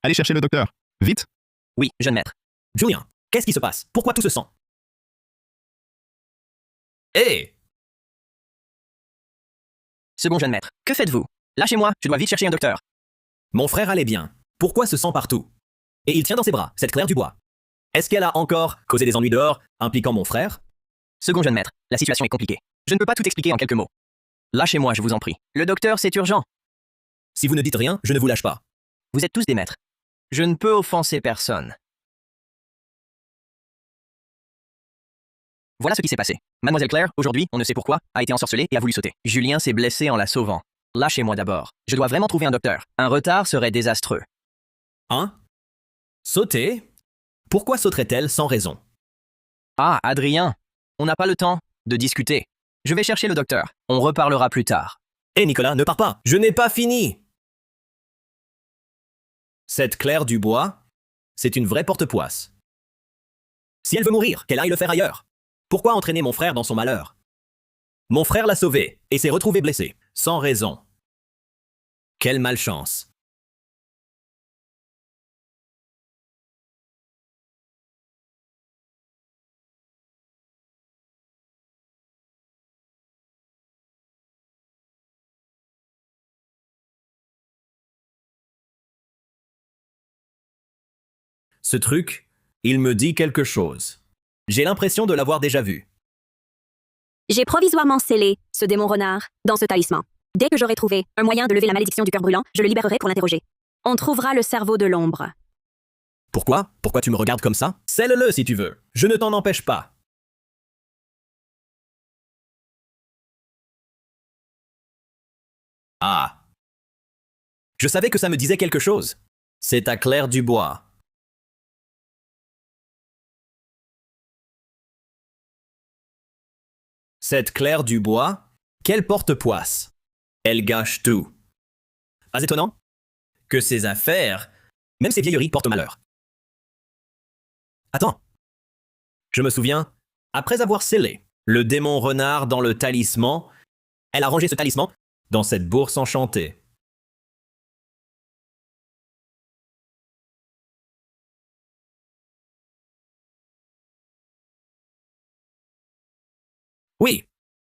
Allez chercher le docteur. Vite! Oui, jeune maître. Julien, qu'est-ce qui se passe? Pourquoi tout ce sang? Hé! Second jeune maître. Que faites-vous? Lâchez-moi, je dois vite chercher un docteur. Mon frère allait bien. Pourquoi ce sang partout? Et il tient dans ses bras cette Claire Dubois. Est-ce qu'elle a encore causé des ennuis dehors, impliquant mon frère? Second jeune maître, la situation est compliquée. Je ne peux pas tout expliquer en quelques mots. Lâchez-moi, je vous en prie. Le docteur, c'est urgent. Si vous ne dites rien, je ne vous lâche pas. Vous êtes tous des maîtres. Je ne peux offenser personne. Voilà ce qui s'est passé. Mademoiselle Claire, aujourd'hui, on ne sait pourquoi, a été ensorcelée et a voulu sauter. Julien s'est blessé en la sauvant. Lâchez-moi d'abord. Je dois vraiment trouver un docteur. Un retard serait désastreux. Hein? Sauter? Pourquoi sauterait-elle sans raison? Ah, Adrien, on n'a pas le temps de discuter. Je vais chercher le docteur. On reparlera plus tard. Hé Nicolas, ne pars pas. Je n'ai pas fini. Cette Claire Dubois, c'est une vraie porte-poisse. Si elle veut mourir, qu'elle aille le faire ailleurs. Pourquoi entraîner mon frère dans son malheur? Mon frère l'a sauvé et s'est retrouvé blessé, sans raison. Quelle malchance. Ce truc, il me dit quelque chose. J'ai l'impression de l'avoir déjà vu. J'ai provisoirement scellé ce démon renard dans ce talisman. Dès que j'aurai trouvé un moyen de lever la malédiction du cœur brûlant, je le libérerai pour l'interroger. On trouvera le cerveau de l'ombre. Pourquoi? Pourquoi tu me regardes comme ça? Scelle-le si tu veux. Je ne t'en empêche pas. Ah. Je savais que ça me disait quelque chose. C'est à Claire Dubois. Cette Claire Dubois, quelle porte-poisse. Elle gâche tout. Pas étonnant que ses affaires, même ses vieilleries, portent malheur. Attends. Je me souviens, après avoir scellé le démon renard dans le talisman, elle a rangé ce talisman dans cette bourse enchantée. Oui,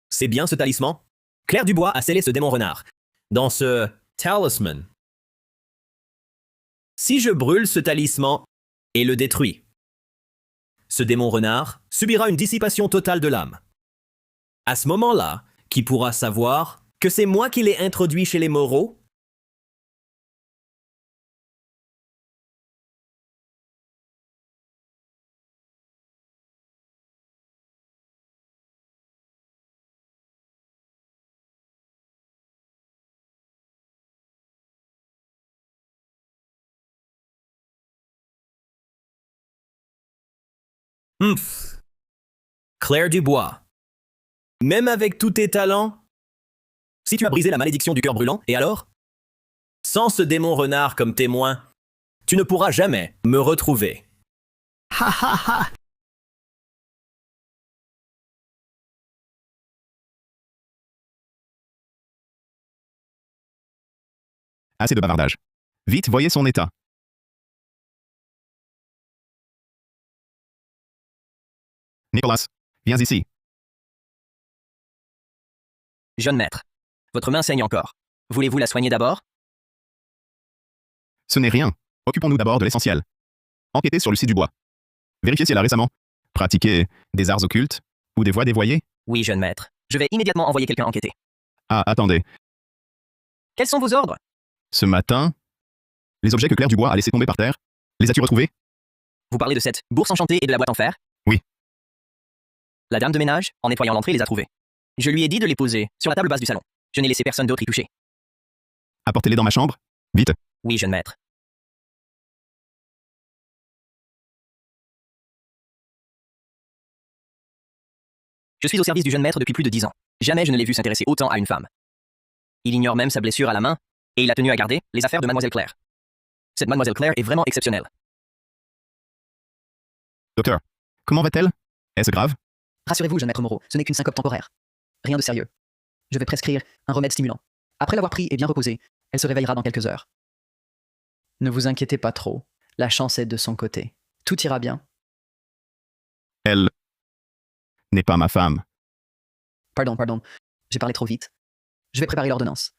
c'est bien ce talisman. Claire Dubois a scellé ce démon renard dans ce talisman. Si je brûle ce talisman et le détruis, ce démon renard subira une dissipation totale de l'âme. À ce moment-là, qui pourra savoir que c'est moi qui l'ai introduit chez les Moreau? Claire Dubois. Même avec tous tes talents? Si tu as brisé la malédiction du cœur brûlant, et alors? Sans ce démon renard comme témoin, tu ne pourras jamais me retrouver. Ha ha ha! Assez de bavardage. Vite, voyez son état. Nicolas, viens ici. Jeune maître. Votre main saigne encore. Voulez-vous la soigner d'abord? Ce n'est rien. Occupons-nous d'abord de l'essentiel. Enquêtez sur Lucie Dubois. Vérifiez si elle a récemment pratiqué des arts occultes ou des voies dévoyées. Oui, jeune maître. Je vais immédiatement envoyer quelqu'un enquêter. Ah, attendez. Quels sont vos ordres? Ce matin, les objets que Claire Dubois a laissés tomber par terre, les as-tu retrouvés? Vous parlez de cette bourse enchantée et de la boîte en fer? Oui. La dame de ménage, en nettoyant l'entrée, les a trouvés. Je lui ai dit de les poser sur la table basse du salon. Je n'ai laissé personne d'autre y toucher. Apportez-les dans ma chambre. Vite. Oui, jeune maître. Je suis au service du jeune maître depuis plus de 10 ans. Jamais je ne l'ai vu s'intéresser autant à une femme. Il ignore même sa blessure à la main, et il a tenu à garder les affaires de Mademoiselle Claire. Cette Mademoiselle Claire est vraiment exceptionnelle. Docteur, comment va-t-elle? Est-ce grave? Rassurez-vous, jeune maître Moreau, ce n'est qu'une syncope temporaire. Rien de sérieux. Je vais prescrire un remède stimulant. Après l'avoir pris et bien reposé, elle se réveillera dans quelques heures. Ne vous inquiétez pas trop. La chance est de son côté. Tout ira bien. Elle n'est pas ma femme. Pardon. J'ai parlé trop vite. Je vais préparer l'ordonnance.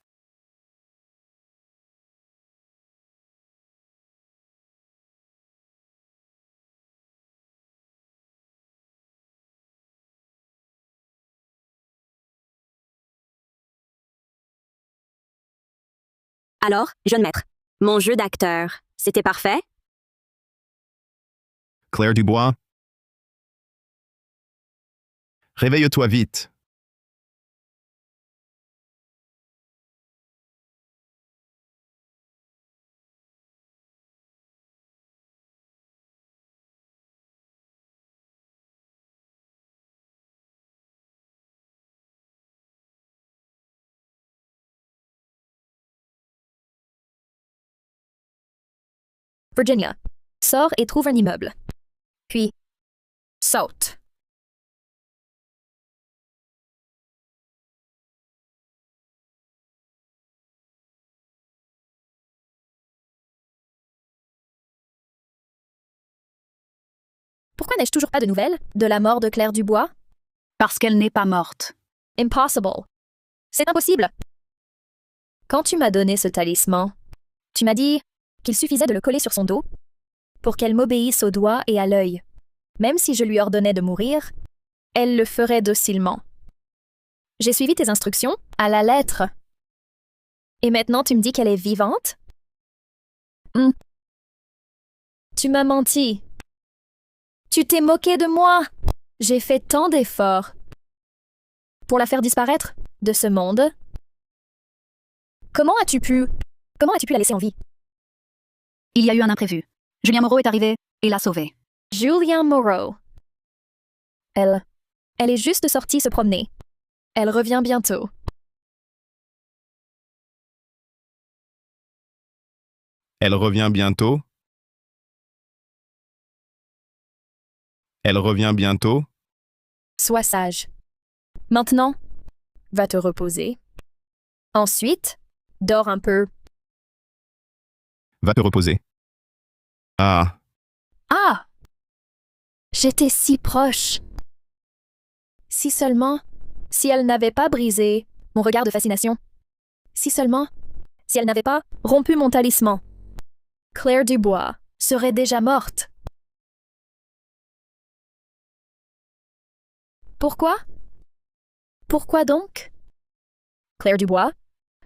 Alors, jeune maître, mon jeu d'acteur, c'était parfait? Claire Dubois? Réveille-toi vite. Virginia, sors et trouve un immeuble. Puis, saute. Pourquoi n'ai-je toujours pas de nouvelles de la mort de Claire Dubois? Parce qu'elle n'est pas morte. Impossible. C'est impossible. Quand tu m'as donné ce talisman, tu m'as dit qu'il suffisait de le coller sur son dos pour qu'elle m'obéisse au doigt et à l'œil. Même si je lui ordonnais de mourir, elle le ferait docilement. J'ai suivi tes instructions à la lettre. Et maintenant tu me dis qu'elle est vivante? Tu m'as menti. Tu t'es moqué de moi. J'ai fait tant d'efforts pour la faire disparaître de ce monde. Comment as-tu pu la laisser en vie? Il y a eu un imprévu. Julien Moreau est arrivé et l'a sauvée. Julien Moreau. Elle est juste sortie se promener. Elle revient bientôt. Elle revient bientôt? Elle revient bientôt? Sois sage. Maintenant, va te reposer. Ensuite, dors un peu. Va te reposer. Ah, Ah! J'étais si proche. Si seulement, si elle n'avait pas brisé mon regard de fascination. Si seulement, si elle n'avait pas rompu mon talisman. Claire Dubois serait déjà morte. Pourquoi? Pourquoi donc? Claire Dubois,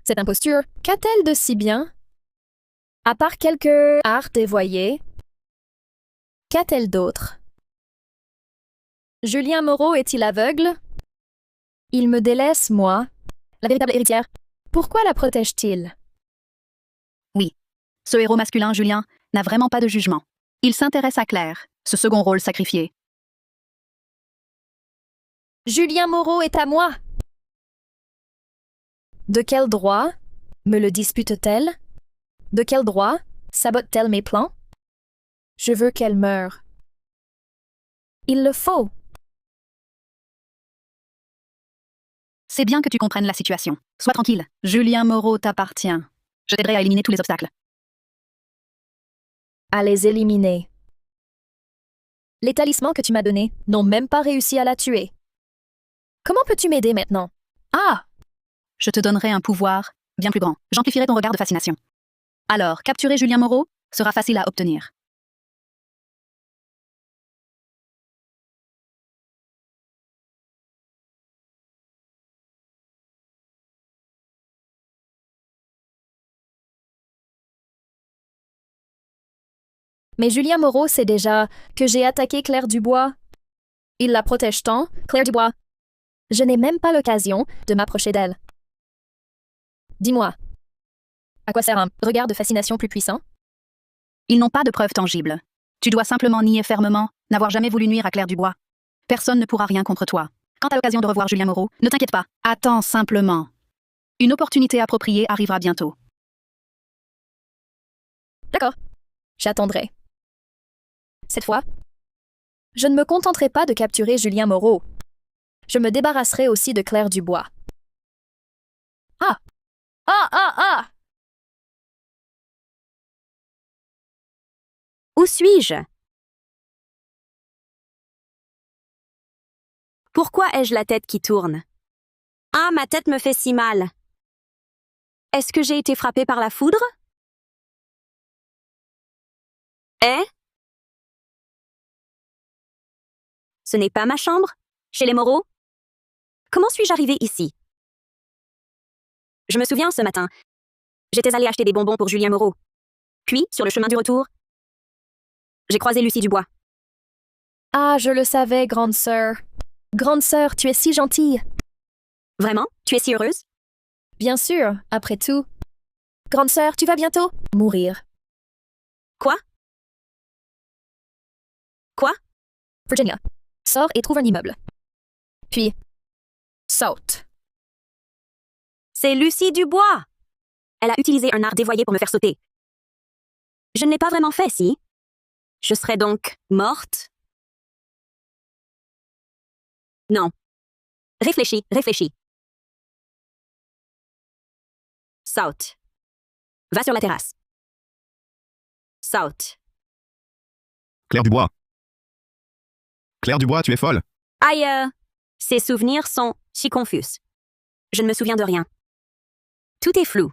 cette imposture, qu'a-t-elle de si bien? À part quelques arts dévoyés, qu'a-t-elle d'autre? Julien Moreau est-il aveugle? Il me délaisse, moi, la véritable héritière. Pourquoi la protège-t-il? Oui. Ce héros masculin, Julien, n'a vraiment pas de jugement. Il s'intéresse à Claire, ce second rôle sacrifié. Julien Moreau est à moi! De quel droit me le dispute-t-elle? De quel droit sabote-t-elle mes plans? Je veux qu'elle meure. Il le faut. C'est bien que tu comprennes la situation. Sois tranquille. Julien Moreau t'appartient. Je t'aiderai à éliminer tous les obstacles. À les éliminer. Les talismans que tu m'as donnés n'ont même pas réussi à la tuer. Comment peux-tu m'aider maintenant? Ah! Je te donnerai un pouvoir bien plus grand. J'amplifierai ton regard de fascination. Alors, capturer Julien Moreau sera facile à obtenir. Mais Julien Moreau sait déjà que j'ai attaqué Claire Dubois. Il la protège tant, Claire Dubois. Je n'ai même pas l'occasion de m'approcher d'elle. Dis-moi, à quoi sert un regard de fascination plus puissant? Ils n'ont pas de preuves tangibles. Tu dois simplement nier fermement n'avoir jamais voulu nuire à Claire Dubois. Personne ne pourra rien contre toi. Quant à l'occasion de revoir Julien Moreau, ne t'inquiète pas. Attends simplement. Une opportunité appropriée arrivera bientôt. D'accord. J'attendrai. Cette fois, je ne me contenterai pas de capturer Julien Moreau. Je me débarrasserai aussi de Claire Dubois. Ah! Ah, ah, ah! Où suis-je? Pourquoi ai-je la tête qui tourne? Ah, ma tête me fait si mal. Est-ce que j'ai été frappée par la foudre? Ce n'est pas ma chambre? Chez les Moreau? Comment suis-je arrivée ici? Je me souviens ce matin. J'étais allée acheter des bonbons pour Julien Moreau. Puis, sur le chemin du retour, j'ai croisé Lucie Dubois. Ah, je le savais, grande sœur. Grande sœur, tu es si gentille. Vraiment? Tu es si heureuse? Bien sûr, après tout. Grande sœur, tu vas bientôt mourir. Quoi? Quoi? Virginia, sors et trouve un immeuble. Puis, saute. C'est Lucie Dubois! Elle a utilisé un art dévoyé pour me faire sauter. Je ne l'ai pas vraiment fait, si? Je serais donc morte? Non. Réfléchis, réfléchis. Saute. Va sur la terrasse. Saute. Claire Dubois. Claire Dubois, tu es folle. Aïe, ces souvenirs sont si confus. Je ne me souviens de rien. Tout est flou.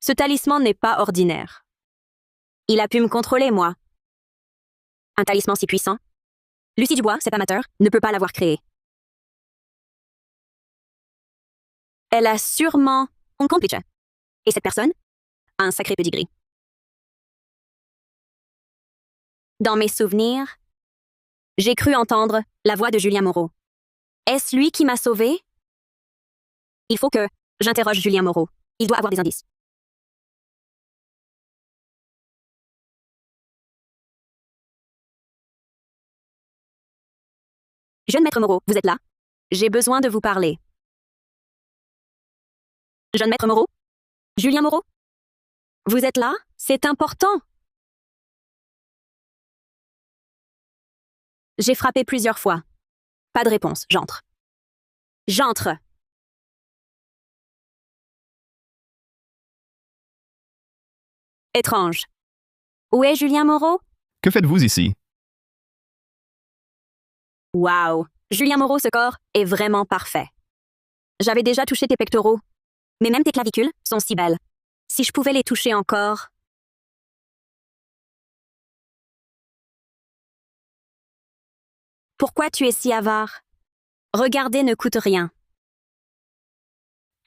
Ce talisman n'est pas ordinaire. Il a pu me contrôler, moi. Un talisman si puissant. Lucie Dubois, cet amateur, ne peut pas l'avoir créé. Elle a sûrement un complice. Et cette personne a un sacré pedigree. Dans mes souvenirs, j'ai cru entendre la voix de Julien Moreau. Est-ce lui qui m'a sauvée? Il faut que j'interroge Julien Moreau. Il doit avoir des indices. Jeune maître Moreau, vous êtes là? J'ai besoin de vous parler. Jeune maître Moreau? Julien Moreau? Vous êtes là? C'est important. J'ai frappé plusieurs fois. Pas de réponse. J'entre. J'entre. Étrange. Où est Julien Moreau? Que faites-vous ici? Waouh! Julien Moreau, ce corps est vraiment parfait. J'avais déjà touché tes pectoraux, mais même tes clavicules sont si belles. Si je pouvais les toucher encore. Pourquoi tu es si avare? Regarder ne coûte rien.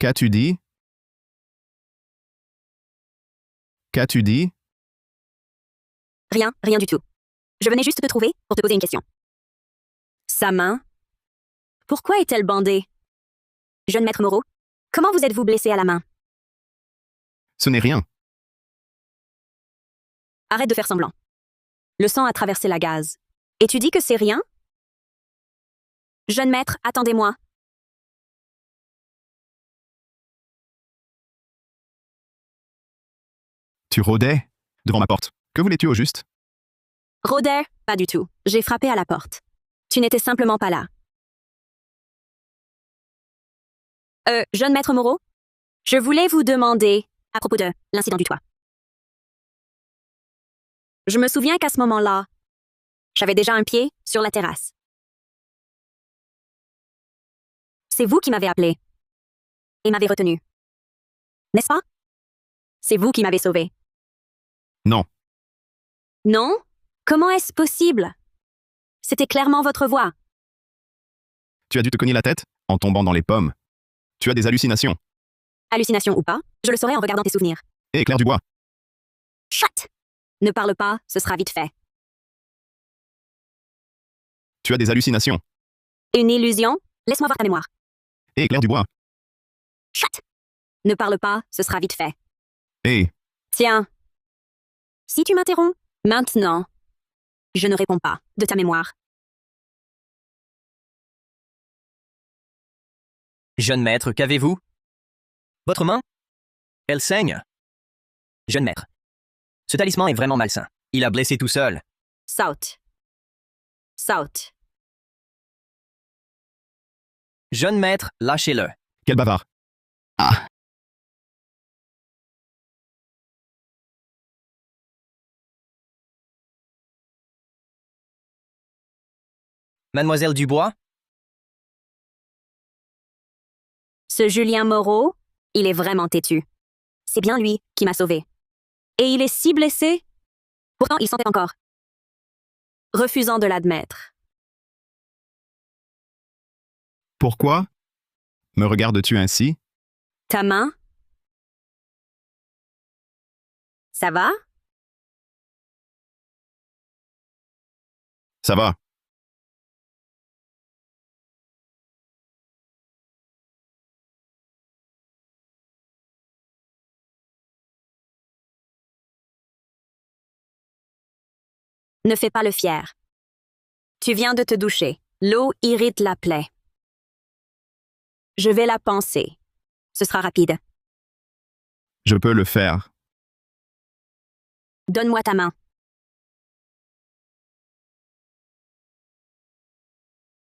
Qu'as-tu dit? Qu'as-tu dit? Rien, rien du tout. Je venais juste te trouver pour te poser une question. Sa main? Pourquoi est-elle bandée? Jeune maître Moreau, comment vous êtes-vous blessé à la main? Ce n'est rien. Arrête de faire semblant. Le sang a traversé la gaze. Et tu dis que c'est rien? Jeune maître, attendez-moi. Tu rôdais devant ma porte. Que voulais-tu au juste? Rôdais? Pas du tout. J'ai frappé à la porte. Tu n'étais simplement pas là. Jeune maître Moreau? Je voulais vous demander à propos de l'incident du toit. Je me souviens qu'à ce moment-là, j'avais déjà un pied sur la terrasse. C'est vous qui m'avez appelé et m'avez retenu. N'est-ce pas? C'est vous qui m'avez sauvé. Non. Non? Comment est-ce possible? C'était clairement votre voix. Tu as dû te cogner la tête en tombant dans les pommes. Tu as des hallucinations. Hallucination ou pas, je le saurai en regardant tes souvenirs. Hé, Claire Dubois. Chut! Ne parle pas, ce sera vite fait. Tu as des hallucinations. Une illusion? Laisse-moi voir ta mémoire. Hé, Claire Dubois. Chut! Ne parle pas, ce sera vite fait. Hé. Tiens. Si tu m'interromps, maintenant, je ne réponds pas de ta mémoire. Jeune maître, qu'avez-vous? Votre main? Elle saigne. Jeune maître. Ce talisman est vraiment malsain. Il a blessé tout seul. Saute. Saute. Jeune maître, lâchez-le. Quel bavard. Ah. Mademoiselle Dubois? Ce Julien Moreau, il est vraiment têtu. C'est bien lui qui m'a sauvé. Et il est si blessé. Pourtant, il sentait encore. Refusant de l'admettre. Pourquoi me regardes-tu ainsi? Ta main? Ça va? Ça va. Ne fais pas le fier. Tu viens de te doucher. L'eau irrite la plaie. Je vais la panser. Ce sera rapide. Je peux le faire. Donne-moi ta main.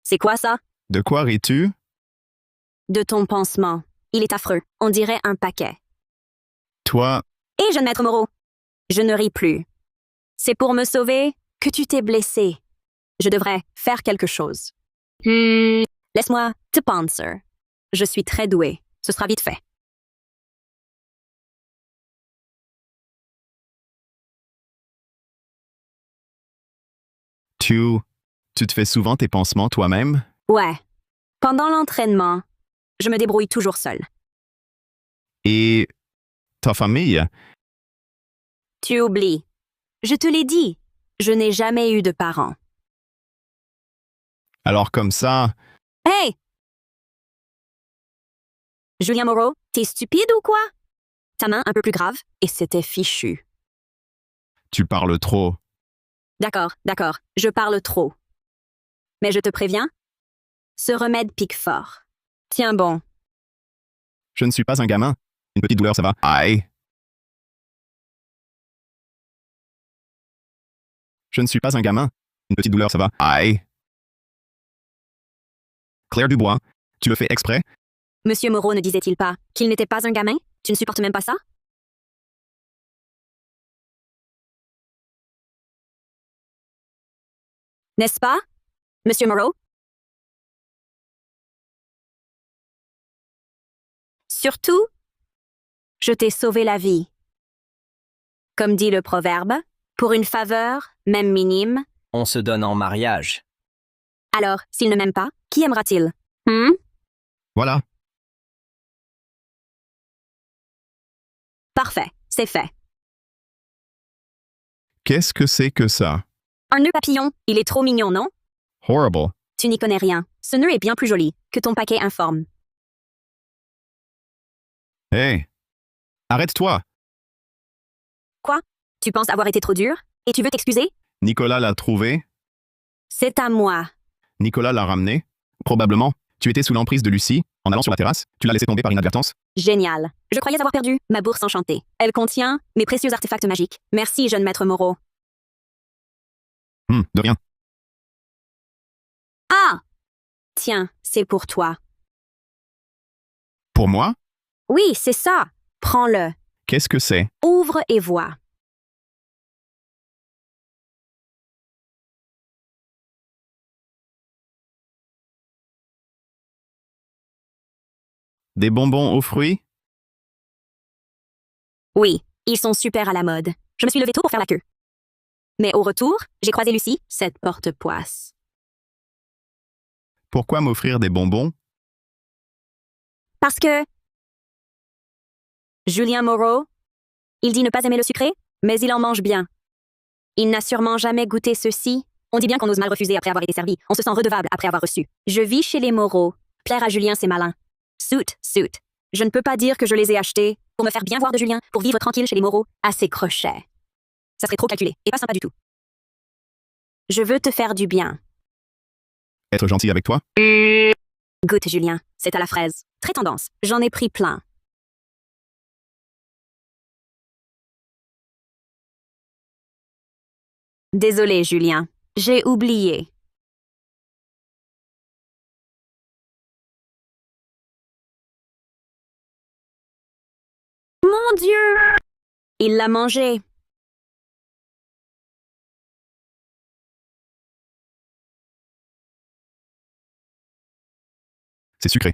C'est quoi ça? De quoi ris-tu? De ton pansement. Il est affreux. On dirait un paquet. Toi, Et jeune maître Moreau, je ne ris plus. C'est pour me sauver que tu t'es blessé. Je devrais faire quelque chose. Laisse-moi te panser. Je suis très douée. Ce sera vite fait. tu te fais souvent tes pansements toi-même? Ouais. Pendant l'entraînement, je me débrouille toujours seule. Et ta famille? Tu oublies. Je te l'ai dit. Je n'ai jamais eu de parents. Alors comme ça, Hey! Julien Moreau, t'es stupide ou quoi? Ta main un peu plus grave, et c'était fichu. tu parles trop. D'accord, je parle trop. Mais je te préviens, ce remède pique fort. Tiens bon. Je ne suis pas un gamin. Une petite douleur, ça va. Aïe. Je ne suis pas un gamin. Une petite douleur, ça va. Aïe. Claire Dubois, tu le fais exprès? Monsieur Moreau ne disait-il pas qu'il n'était pas un gamin? Tu ne supportes même pas ça? N'est-ce pas, Monsieur Moreau? Surtout, je t'ai sauvé la vie. Comme dit le proverbe, pour une faveur, même minime, On se donne en mariage. alors, s'il ne m'aime pas, qui aimera-t-il? Voilà. Parfait, c'est fait. Qu'est-ce que c'est que ça? Un nœud papillon, il est trop mignon, non? Horrible. Tu n'y connais rien. Ce nœud est bien plus joli que ton paquet informe. Hé! Arrête-toi! Quoi? Tu penses avoir été trop dur? Et tu veux t'excuser? Nicolas l'a trouvé. C'est à moi. Nicolas l'a ramené. Probablement. Tu étais sous l'emprise de Lucie. En allant sur la terrasse, tu l'as laissé tomber par inadvertance. Génial. Je croyais avoir perdu ma bourse enchantée. Elle contient mes précieux artefacts magiques. Merci, jeune maître Moreau. De rien. Ah! Tiens, c'est pour toi. Pour moi? Oui, c'est ça. Prends-le. Qu'est-ce que c'est? Ouvre et vois. Des bonbons aux fruits? Oui, ils sont super à la mode. Je me suis levée tôt pour faire la queue. Mais au retour, j'ai croisé Lucie, cette porte-poisse. Pourquoi m'offrir des bonbons? Parce que... Julien Moreau, il dit ne pas aimer le sucré, mais il en mange bien. Il n'a sûrement jamais goûté ceci. On dit bien qu'on ose mal refuser après avoir été servi. On se sent redevable après avoir reçu. Je vis chez les Moreau. Plaire à Julien, c'est malin. Suit. Je ne peux pas dire que je les ai achetés pour me faire bien voir de Julien, pour vivre tranquille chez les Moreau, à ses crochets. Ça serait trop calculé et pas sympa du tout. Je veux te faire du bien. Être gentil avec toi? Goûte, Julien. C'est à la fraise. Très tendance. J'en ai pris plein. Désolé, Julien. J'ai oublié. Mon Dieu! Il l'a mangé. C'est sucré.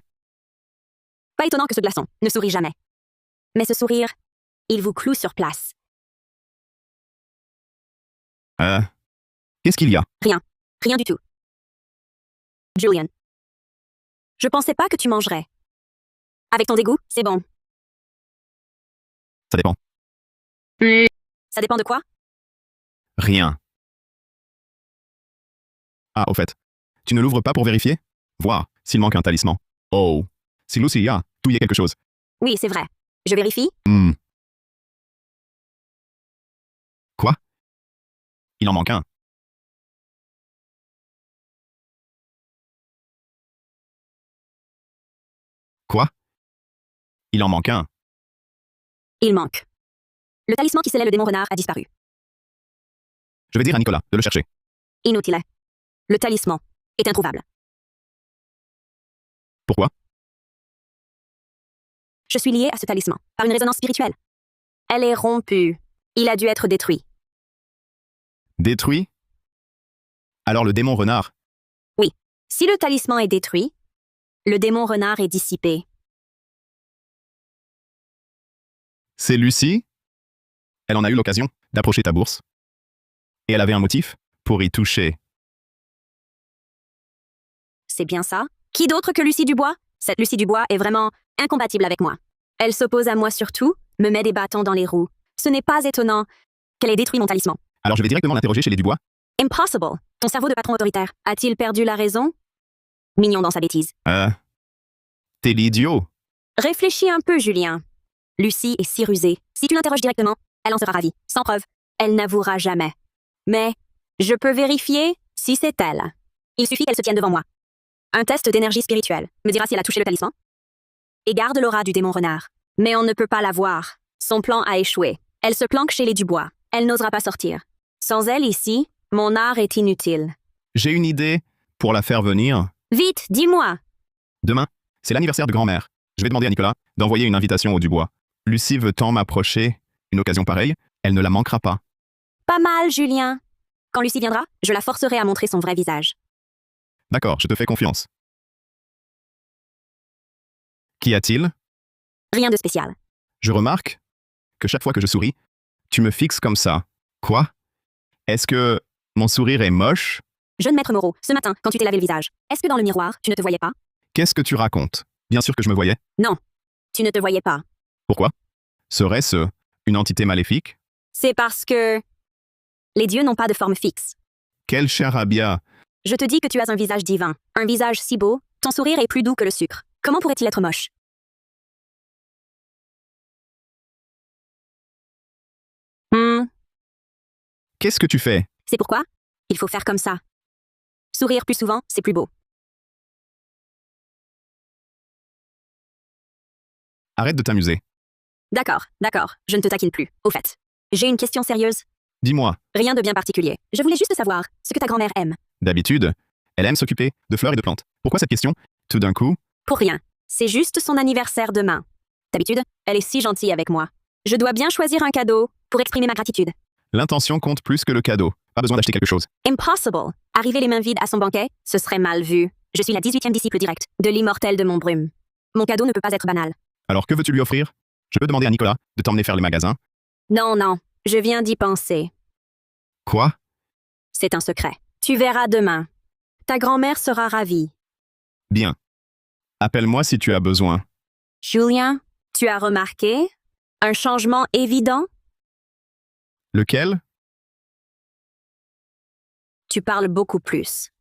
Pas étonnant que ce glaçon ne sourit jamais. Mais ce sourire, il vous cloue sur place. Qu'est-ce qu'il y a? Rien. Rien du tout. Julian. Je pensais pas que tu mangerais. Avec ton dégoût, c'est bon. Ça dépend. Ça dépend de quoi? Rien. Ah, au fait. Tu ne l'ouvres pas pour vérifier? Voir s'il manque un talisman. Oh. Si Lucy y a, tout y est quelque chose. Oui, c'est vrai. Je vérifie. Quoi? Il en manque un. Quoi? Il en manque un. Il manque. Le talisman qui scellait le démon renard a disparu. Je vais dire à Nicolas de le chercher. Inutile. Le talisman est introuvable. Pourquoi? Je suis liée à ce talisman par une résonance spirituelle. Elle est rompue. Il a dû être détruit. Détruit? Alors le démon renard? Oui. Si le talisman est détruit, le démon renard est dissipé. C'est Lucy? Elle en a eu l'occasion d'approcher ta bourse. Et elle avait un motif pour y toucher. C'est bien ça? Qui d'autre que Lucie Dubois? Cette Lucie Dubois est vraiment incompatible avec moi. Elle s'oppose à moi surtout, me met des bâtons dans les roues. Ce n'est pas étonnant qu'elle ait détruit mon talisman. Alors je vais directement l'interroger chez les Dubois. Impossible. Ton cerveau de patron autoritaire a-t-il perdu la raison? Mignon dans sa bêtise. T'es l'idiot. Réfléchis un peu, Julien. Lucie est si rusée. Si tu l'interroges directement, elle en sera ravie. Sans preuve, elle n'avouera jamais. Mais je peux vérifier si c'est elle. Il suffit qu'elle se tienne devant moi. Un test d'énergie spirituelle me dira si elle a touché le talisman. Et garde l'aura du démon renard. Mais on ne peut pas la voir. Son plan a échoué. Elle se planque chez les Dubois. Elle n'osera pas sortir. Sans elle ici, mon art est inutile. J'ai une idée pour la faire venir. Vite, dis-moi. Demain, c'est l'anniversaire de grand-mère. Je vais demander à Nicolas d'envoyer une invitation aux Dubois. Lucie veut tant m'approcher. Une occasion pareille, elle ne la manquera pas. Pas mal, Julien. Quand Lucie viendra, je la forcerai à montrer son vrai visage. D'accord, je te fais confiance. Qu'y a-t-il? Rien de spécial. Je remarque que chaque fois que je souris, tu me fixes comme ça. Quoi? Est-ce que mon sourire est moche? Jeune maître Moreau, ce matin, quand tu t'es lavé le visage, est-ce que dans le miroir, tu ne te voyais pas? Qu'est-ce que tu racontes? Bien sûr que je me voyais. Non, tu ne te voyais pas. Pourquoi? Serait-ce une entité maléfique? C'est parce que les dieux n'ont pas de forme fixe. Quel charabia! Je te dis que tu as un visage divin, un visage si beau, ton sourire est plus doux que le sucre. Comment pourrait-il être moche? Qu'est-ce que tu fais? C'est pourquoi il faut faire comme ça. Sourire plus souvent, c'est plus beau. Arrête de t'amuser. D'accord, je ne te taquine plus. Au fait, j'ai une question sérieuse. Dis-moi, Rien de bien particulier. Je voulais juste savoir ce que ta grand-mère aime. d'habitude, elle aime s'occuper de fleurs et de plantes. Pourquoi cette question? Tout d'un coup? Pour rien. C'est juste son anniversaire demain. D'habitude, elle est si gentille avec moi. Je dois bien choisir un cadeau pour exprimer ma gratitude. L'intention compte plus que le cadeau. Pas besoin d'acheter quelque chose. Impossible. Arriver les mains vides à son banquet, ce serait mal vu. Je suis la 18e disciple directe de l'immortel de Montbrume. Mon cadeau ne peut pas être banal. Alors que veux-tu lui offrir? Je peux demander à Nicolas de t'emmener faire les magasins. Non, je viens d'y penser. Quoi? C'est un secret. Tu verras demain. Ta grand-mère sera ravie. Bien. Appelle-moi si tu as besoin. Julien, tu as remarqué un changement évident? Lequel? Tu parles beaucoup plus.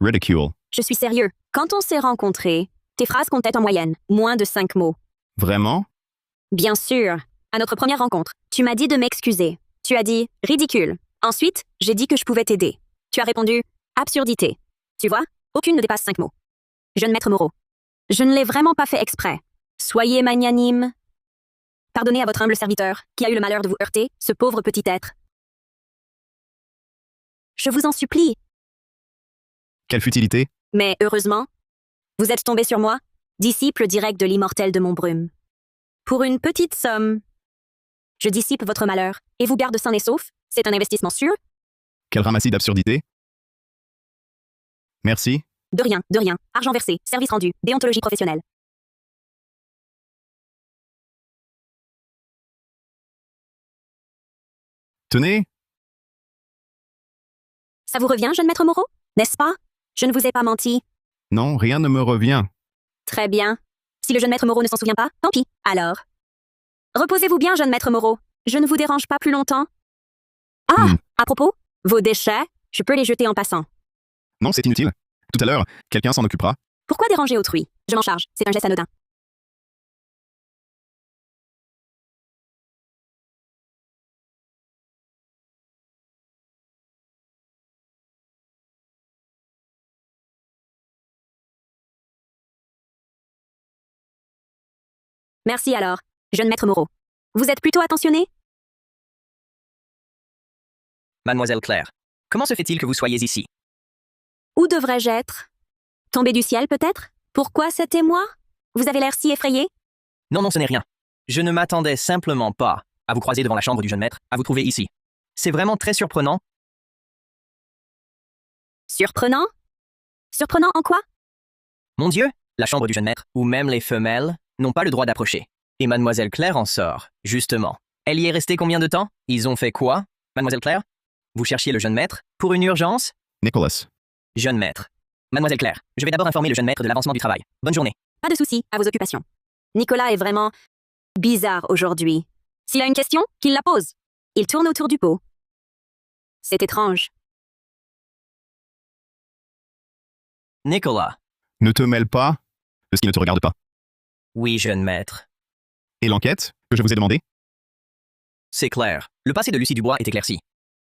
Ridicule. Je suis sérieux. Quand on s'est rencontrés, tes phrases comptaient en moyenne moins de 5 mots. Vraiment? Bien sûr. À notre première rencontre, tu m'as dit de m'excuser. Tu as dit « ridicule ». Ensuite, j'ai dit que je pouvais t'aider. Tu as répondu Absurdité. Tu vois, aucune ne dépasse 5 mots. Jeune maître Moreau. Je ne l'ai vraiment pas fait exprès. Soyez magnanime. Pardonnez à votre humble serviteur, qui a eu le malheur de vous heurter, ce pauvre petit être. Je vous en supplie. Quelle futilité? Mais heureusement, vous êtes tombé sur moi, disciple direct de l'immortel de Montbrume. Pour une petite somme, je dissipe votre malheur et vous garde sain et sauf. C'est un investissement sûr. Quel ramassis d'absurdité? Merci. De rien, de rien. Argent versé, service rendu, déontologie professionnelle. Tenez, Ça vous revient, jeune maître Moreau? N'est-ce pas? Je ne vous ai pas menti. non, rien ne me revient. Très bien. Si le jeune maître Moreau ne s'en souvient pas, tant pis. Alors. Reposez-vous bien, jeune maître Moreau. Je ne vous dérange pas plus longtemps. Ah, à propos, vos déchets, je peux les jeter en passant. Non, c'est inutile. Tout à l'heure, quelqu'un s'en occupera. Pourquoi déranger autrui? Je m'en charge, c'est un geste anodin. Merci alors, jeune maître Moreau. Vous êtes plutôt attentionné? Mademoiselle Claire, comment se fait-il que vous soyez ici? Où devrais-je être? Tombé du ciel peut-être? Pourquoi cet émoi? Vous avez l'air si effrayé? Non, non, ce n'est rien. Je ne m'attendais simplement pas à vous croiser devant la chambre du jeune maître, à vous trouver ici. C'est vraiment très surprenant. Surprenant? Surprenant en quoi? Mon Dieu, la chambre du jeune maître, ou même les femelles, n'ont pas le droit d'approcher. Et Mademoiselle Claire en sort, justement. Elle y est restée combien de temps? Ils ont fait quoi? Mademoiselle Claire? Vous cherchiez le jeune maître? Pour une urgence? Nicholas. Jeune maître. Mademoiselle Claire, je vais d'abord informer le jeune maître de l'avancement du travail. Bonne journée. Pas de souci, à vos occupations. Nicolas est vraiment bizarre aujourd'hui. S'il a une question, qu'il la pose. Il tourne autour du pot. C'est étrange. Nicolas. Ne te mêle pas de ce qui ne te regarde pas. Oui, jeune maître. Et l'enquête que je vous ai demandée? C'est clair. Le passé de Lucie Dubois est éclairci.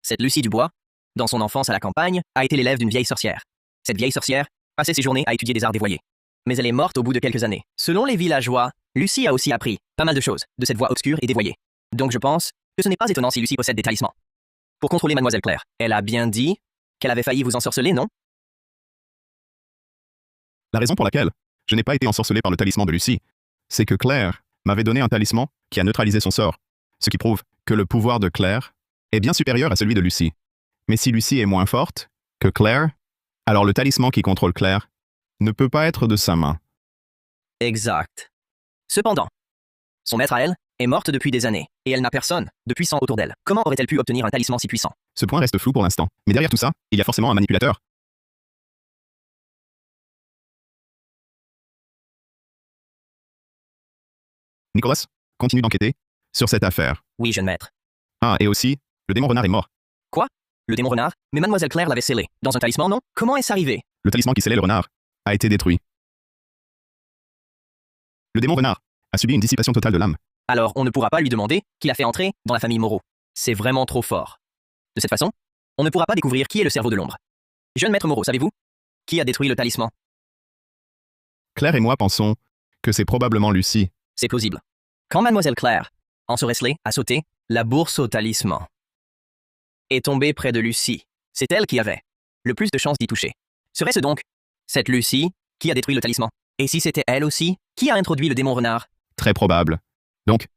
Cette Lucie Dubois, dans son enfance à la campagne, a été l'élève d'une vieille sorcière. Cette vieille sorcière passait ses journées à étudier des arts dévoyés. Mais elle est morte au bout de quelques années. Selon les villageois, Lucie a aussi appris pas mal de choses de cette voie obscure et dévoyée. Donc je pense que ce n'est pas étonnant si Lucie possède des talismans. Pour contrôler Mademoiselle Claire, elle a bien dit qu'elle avait failli vous ensorceler, non? La raison pour laquelle je n'ai pas été ensorcelé par le talisman de Lucie, c'est que Claire m'avait donné un talisman qui a neutralisé son sort, ce qui prouve que le pouvoir de Claire est bien supérieur à celui de Lucie. Mais si Lucie est moins forte que Claire, alors le talisman qui contrôle Claire ne peut pas être de sa main. Exact. Cependant, son maître à elle est morte depuis des années, et elle n'a personne de puissant autour d'elle. Comment aurait-elle pu obtenir un talisman si puissant? Ce point reste flou pour l'instant, mais derrière tout ça, il y a forcément un manipulateur. Nicholas, continue d'enquêter sur cette affaire. Oui, jeune maître. Ah, et aussi, le démon renard est mort. Quoi? Le démon renard? Mais Mademoiselle Claire l'avait scellé. Dans un talisman, non? Comment est-ce arrivé? Le talisman qui scellait le renard a été détruit. Le démon renard a subi une dissipation totale de l'âme. Alors, on ne pourra pas lui demander qui l'a fait entrer dans la famille Moreau. C'est vraiment trop fort. De cette façon, on ne pourra pas découvrir qui est le cerveau de l'ombre. Jeune maître Moreau, savez-vous qui a détruit le talisman? Claire et moi pensons que c'est probablement Lucie. C'est plausible. Quand Mademoiselle Claire, en se wrestler, a sauté, la bourse au talisman est tombée près de Lucie. C'est elle qui avait le plus de chances d'y toucher. Serait-ce donc cette Lucie qui a détruit le talisman? Et si c'était elle aussi, qui a introduit le démon renard? Très probable. Donc,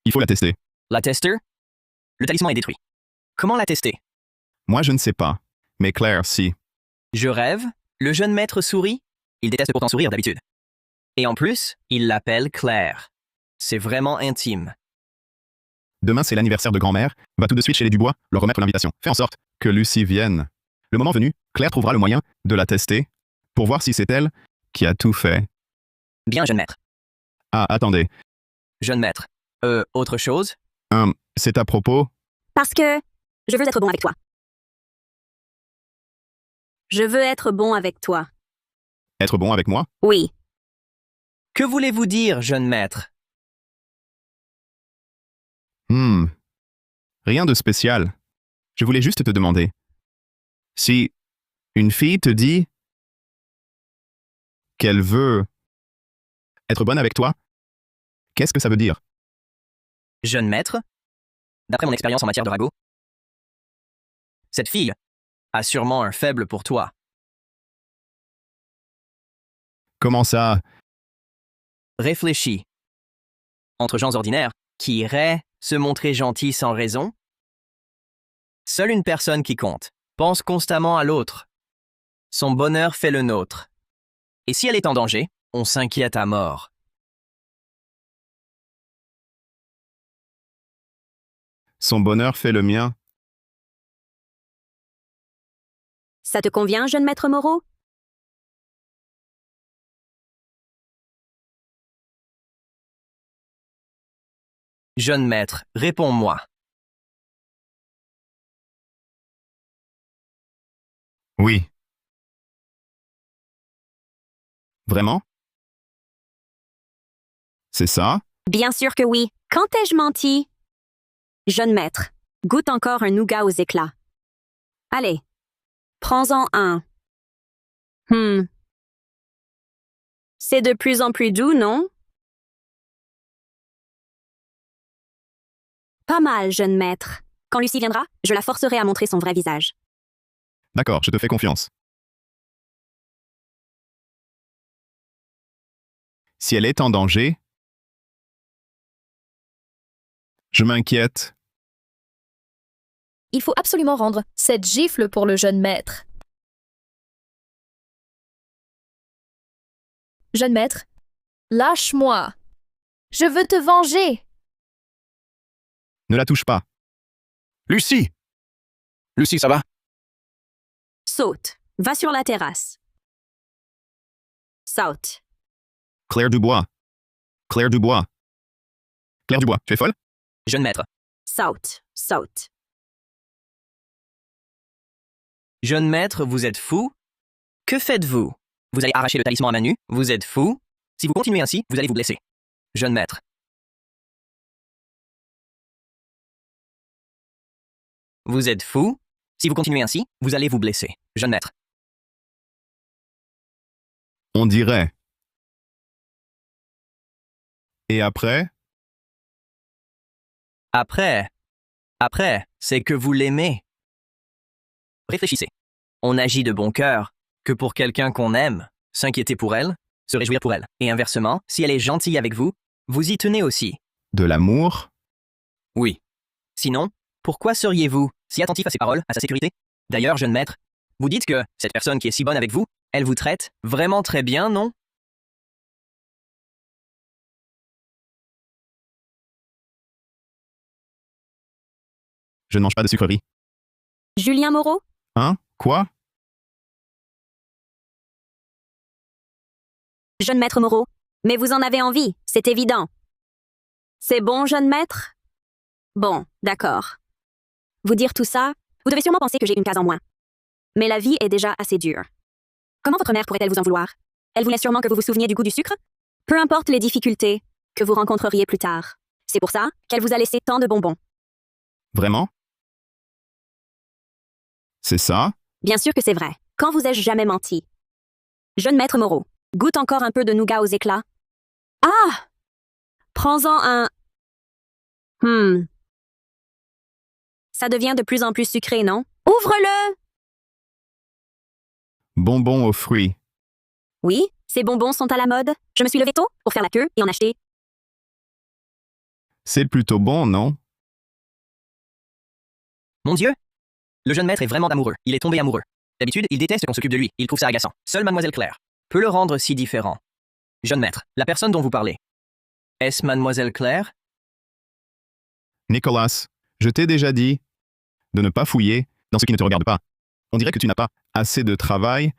il faut la tester. La tester? Le talisman est détruit. Comment la tester? Moi, je ne sais pas. Mais Claire, si. Je rêve? Le jeune maître sourit? Il déteste pourtant sourire d'habitude. Et en plus, il l'appelle Claire. C'est vraiment intime. Demain, c'est l'anniversaire de grand-mère. Va tout de suite chez les Dubois, leur remettre l'invitation. Fais en sorte que Lucie vienne. Le moment venu, Claire trouvera le moyen de la tester pour voir si c'est elle qui a tout fait. Bien, jeune maître. Ah, attendez. Jeune maître. Autre chose? C'est à propos. Parce que je veux être bon avec toi. Je veux être bon avec toi. Être bon avec moi? Oui. Que voulez-vous dire, jeune maître? Rien de spécial. Je voulais juste te demander. Si une fille te dit qu'elle veut être bonne avec toi, qu'est-ce que ça veut dire? Jeune maître, d'après mon expérience en matière de ragot, cette fille a sûrement un faible pour toi. Comment ça? Réfléchis. Entre gens ordinaires qui iraient se montrer gentils sans raison, seule une personne qui compte pense constamment à l'autre. Son bonheur fait le nôtre. Et si elle est en danger, on s'inquiète à mort. Son bonheur fait le mien. Ça te convient, jeune maître Moreau? Jeune maître, réponds-moi. Oui. Vraiment? C'est ça? Bien sûr que oui. Quand ai-je menti? Jeune maître, goûte encore un nougat aux éclats. Allez, prends-en un. C'est de plus en plus doux, non? Pas mal, jeune maître. Quand Lucie viendra, je la forcerai à montrer son vrai visage. D'accord, je te fais confiance. Si elle est en danger, je m'inquiète. Il faut absolument rendre cette gifle pour le jeune maître. Jeune maître, lâche-moi. Je veux te venger. Ne la touche pas. Lucie! Lucie, ça va? Saute. Va sur la terrasse. Saute. Claire Dubois. Claire Dubois. Claire Dubois, tu es folle? Jeune maître. Saute. Saute. Jeune maître, vous êtes fou? Que faites-vous? Vous allez arracher le talisman à main nue? Vous êtes fou? Si vous continuez ainsi, vous allez vous blesser. Jeune maître. Vous êtes fou? Si vous continuez ainsi, vous allez vous blesser. Jeune maître. On dirait. Et après? Après, c'est que vous l'aimez. Réfléchissez. On agit de bon cœur que pour quelqu'un qu'on aime, s'inquiéter pour elle, se réjouir pour elle. Et inversement, si elle est gentille avec vous, vous y tenez aussi. De l'amour? Oui. Sinon, pourquoi seriez-vous si attentif à ses paroles, à sa sécurité? D'ailleurs, jeune maître, vous dites que cette personne qui est si bonne avec vous, elle vous traite vraiment très bien, non? Je ne mange pas de sucreries. Julien Moreau? Hein? Quoi? Jeune maître Moreau. Mais vous en avez envie, c'est évident. C'est bon, jeune maître? Bon, d'accord. Vous dire tout ça, vous devez sûrement penser que j'ai une case en moins. Mais la vie est déjà assez dure. Comment votre mère pourrait-elle vous en vouloir? Elle voulait sûrement que vous vous souveniez du goût du sucre? Peu importe les difficultés que vous rencontreriez plus tard. C'est pour ça qu'elle vous a laissé tant de bonbons. Vraiment? C'est ça? Bien sûr que c'est vrai. Quand vous ai-je jamais menti? Jeune maître Moreau, goûte encore un peu de nougat aux éclats. Ah! Prends-en un... Ça devient de plus en plus sucré, non? Ouvre-le! Bonbons aux fruits. Oui, ces bonbons sont à la mode. Je me suis levée tôt pour faire la queue et en acheter. C'est plutôt bon, non? Mon Dieu! Le jeune maître est vraiment amoureux. Il est tombé amoureux. D'habitude, il déteste qu'on s'occupe de lui. Il trouve ça agaçant. Seule Mademoiselle Claire peut le rendre si différent. Jeune maître, la personne dont vous parlez. Est-ce Mademoiselle Claire? Nicolas, je t'ai déjà dit de ne pas fouiller dans ce qui ne te regarde pas. On dirait que tu n'as pas assez de travail.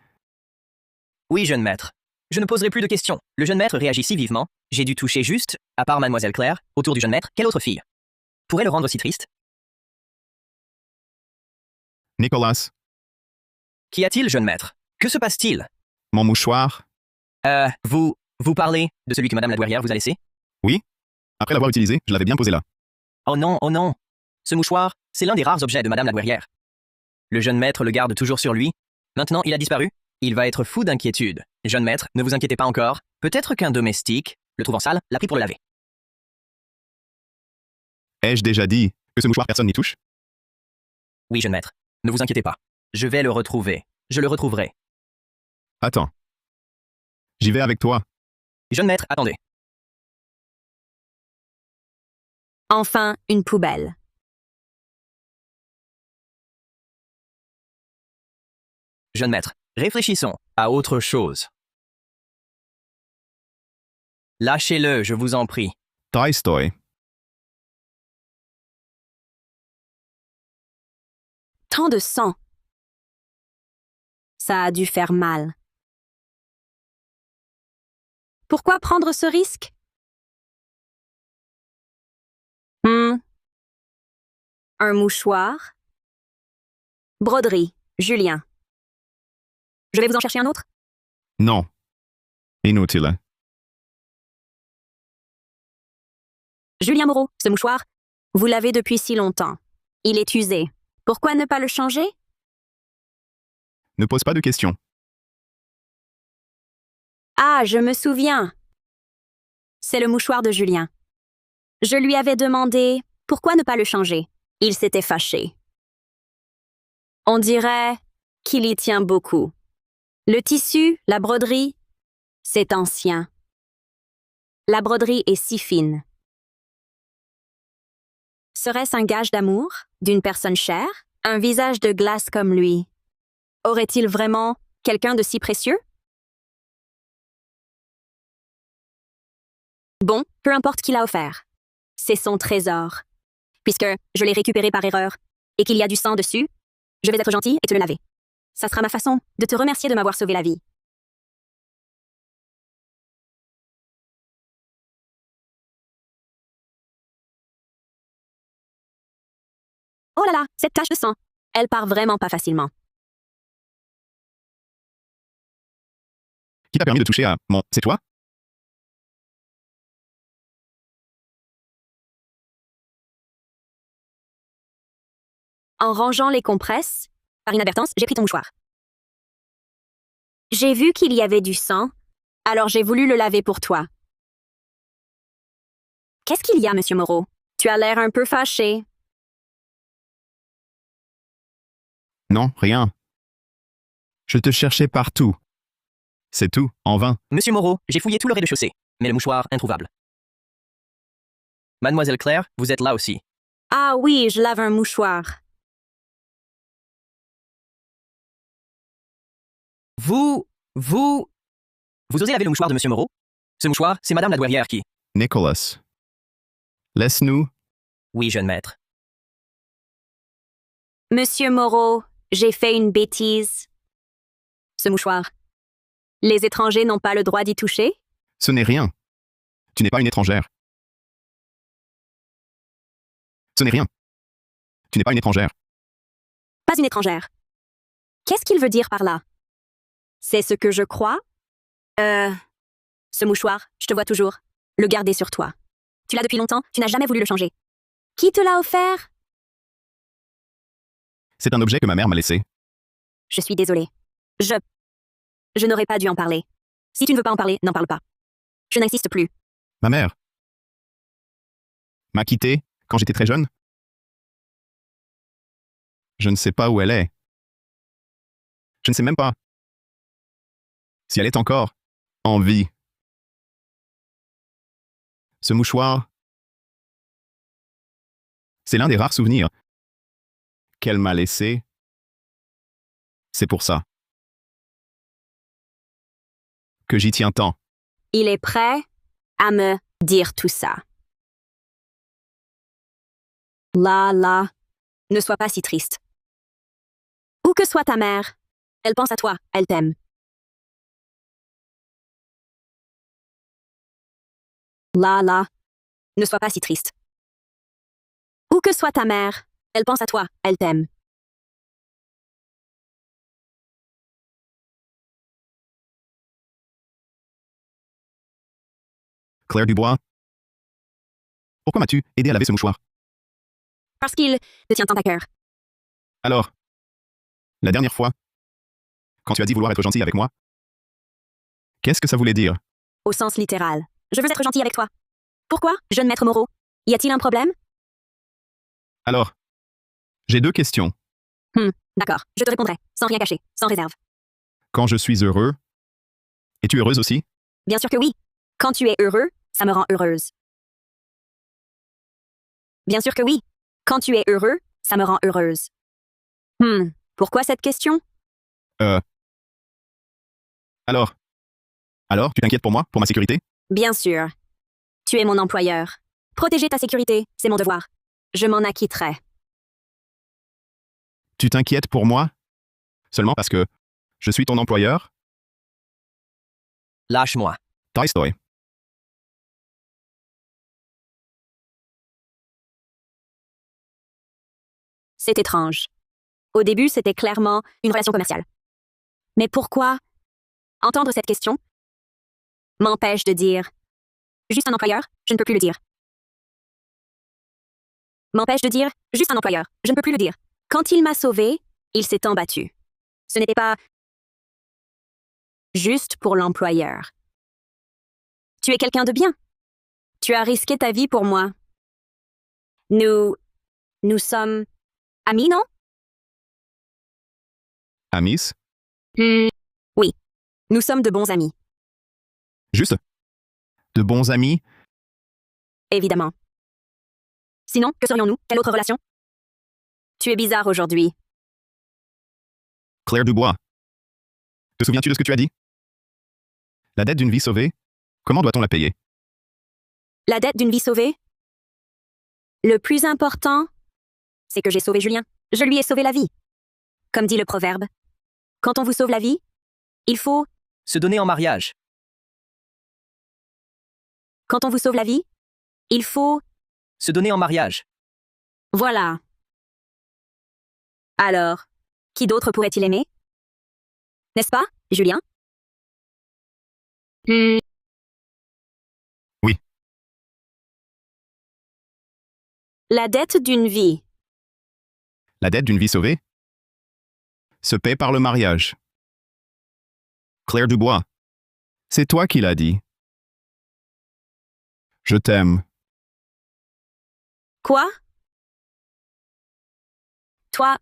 Oui, jeune maître. Je ne poserai plus de questions. Le jeune maître réagit si vivement. J'ai dû toucher juste, à part Mademoiselle Claire, autour du jeune maître, quelle autre fille pourrait le rendre si triste? Nicolas, Qu'y a-t-il, jeune maître? Que se passe-t-il? mon mouchoir. Vous parlez de celui que Madame la douairière vous a laissé? Oui? Après l'avoir utilisé, je l'avais bien posé là. Oh non, oh non! Ce mouchoir, c'est l'un des rares objets de Madame la douairière. Le jeune maître le garde toujours sur lui. Maintenant, il a disparu. Il va être fou d'inquiétude. Jeune maître, ne vous inquiétez pas encore. Peut-être qu'un domestique, le trouvant sale, l'a pris pour le laver. Ai-je déjà dit que ce mouchoir personne n'y touche? Oui, jeune maître. Ne vous inquiétez pas. Je vais le retrouver. Je le retrouverai. Attends. J'y vais avec toi. Jeune maître, attendez. Enfin, une poubelle. Jeune maître, réfléchissons à autre chose. Lâchez-le, je vous en prie. Tolstoy. Tant de sang. Ça a dû faire mal. Pourquoi prendre ce risque? Un mouchoir. Broderie, Julien. Je vais vous en chercher un autre? Non. Inutile. Julien Moreau, ce mouchoir, vous l'avez depuis si longtemps. Il est usé. Pourquoi ne pas le changer? Ne pose pas de questions. Ah, je me souviens. C'est le mouchoir de Julien. Je lui avais demandé pourquoi ne pas le changer. Il s'était fâché. On dirait qu'il y tient beaucoup. Le tissu, la broderie, c'est ancien. La broderie est si fine. Serait-ce un gage d'amour, d'une personne chère, un visage de glace comme lui? Aurait-il vraiment quelqu'un de si précieux? Bon, peu importe qui l'a offert. C'est son trésor. Puisque je l'ai récupéré par erreur et qu'il y a du sang dessus, je vais être gentil et te le laver. Ça sera ma façon de te remercier de m'avoir sauvé la vie. Oh là là, cette tache de sang. Elle part vraiment pas facilement. Qui t'a permis de toucher à mon... C'est toi? En rangeant les compresses, par inadvertance, j'ai pris ton mouchoir. J'ai vu qu'il y avait du sang, alors j'ai voulu le laver pour toi. Qu'est-ce qu'il y a, Monsieur Moreau? Tu as l'air un peu fâché. Non, rien. Je te cherchais partout. C'est tout, en vain. Monsieur Moreau, j'ai fouillé tout le rez-de-chaussée, mais le mouchoir introuvable. Mademoiselle Claire, vous êtes là aussi. Ah oui, je lave un mouchoir. Vous osez laver le mouchoir de Monsieur Moreau? Ce mouchoir, c'est Madame la douairière qui... Nicholas. Laisse-nous. Oui, jeune maître. Monsieur Moreau, j'ai fait une bêtise. Ce mouchoir. Les étrangers n'ont pas le droit d'y toucher? Ce n'est rien. Tu n'es pas une étrangère. Ce n'est rien. Tu n'es pas une étrangère. Pas une étrangère. Qu'est-ce qu'il veut dire par là? C'est ce que je crois? Ce mouchoir, je te vois toujours. Le garder sur toi. Tu l'as depuis longtemps, tu n'as jamais voulu le changer. Qui te l'a offert? C'est un objet que ma mère m'a laissé. Je suis désolée. Je n'aurais pas dû en parler. Si tu ne veux pas en parler, n'en parle pas. Je n'insiste plus. Ma mère m'a quitté quand j'étais très jeune. Je ne sais pas où elle est. Je ne sais même pas si elle est encore en vie. Ce mouchoir, c'est l'un des rares souvenirs qu'elle m'a laissé. C'est pour ça que j'y tiens tant. Il est prêt à me dire tout ça. Là, ne sois pas si triste. Où que soit ta mère, elle pense à toi, elle t'aime. Là, ne sois pas si triste. Où que soit ta mère, elle pense à toi, elle t'aime. Claire Dubois, pourquoi m'as-tu aidé à laver ce mouchoir? Parce qu'il te tient tant à cœur. Alors, La dernière fois, quand tu as dit vouloir être gentil avec moi, qu'est-ce que ça voulait dire? Au sens littéral. Je veux être gentil avec toi. Pourquoi, jeune maître Moreau? Y a-t-il un problème? Alors, j'ai 2 questions. D'accord, je te répondrai, sans rien cacher, sans réserve. Quand je suis heureux, es-tu heureuse aussi? Bien sûr que oui. Quand tu es heureux, ça me rend heureuse. Bien sûr que oui. Quand tu es heureux, ça me rend heureuse. Pourquoi cette question? Alors, tu t'inquiètes pour moi, pour ma sécurité? Bien sûr. Tu es mon employeur. Protéger ta sécurité, c'est mon devoir. Je m'en acquitterai. Tu t'inquiètes pour moi? Seulement parce que je suis ton employeur? Lâche-moi. Tolstoy. C'est étrange. Au début, c'était clairement une relation commerciale. Mais pourquoi entendre cette question m'empêche de dire juste un employeur, je ne peux plus le dire. M'empêche de dire juste un employeur, je ne peux plus le dire. Quand il m'a sauvé, il s'est embattu. Ce n'était pas juste pour l'employeur. Tu es quelqu'un de bien. Tu as risqué ta vie pour moi. Nous sommes amis, non? Amis? Oui, nous sommes de bons amis, Juste? De bons amis? évidemment. Sinon, que serions-nous? Quelle autre relation? Tu es bizarre aujourd'hui. Claire Dubois. Te souviens-tu de ce que tu as dit? La dette d'une vie sauvée, comment doit-on la payer? La dette d'une vie sauvée? Le plus important, c'est que j'ai sauvé Julien. Je lui ai sauvé la vie. Comme dit le proverbe, quand on vous sauve la vie, il faut... Se donner en mariage. Quand on vous sauve la vie, il faut... Se donner en mariage. Voilà. Alors, qui d'autre pourrait-il aimer? N'est-ce pas, Julien? Oui. La dette d'une vie. La dette d'une vie sauvée se paie par le mariage. Claire Dubois, c'est toi qui l'as dit. Je t'aime. Quoi? Toi...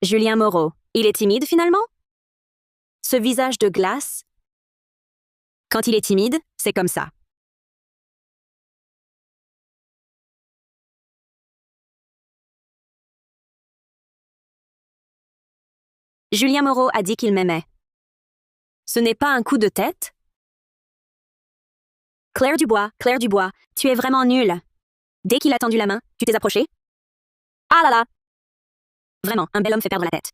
Julien Moreau, il est timide finalement? Ce visage de glace? Quand il est timide, c'est comme ça. Julien Moreau a dit qu'il m'aimait. Ce n'est pas un coup de tête? Claire Dubois, tu es vraiment nulle. Dès qu'il a tendu la main, tu t'es approché? Ah là là! Vraiment, un bel homme fait perdre la tête.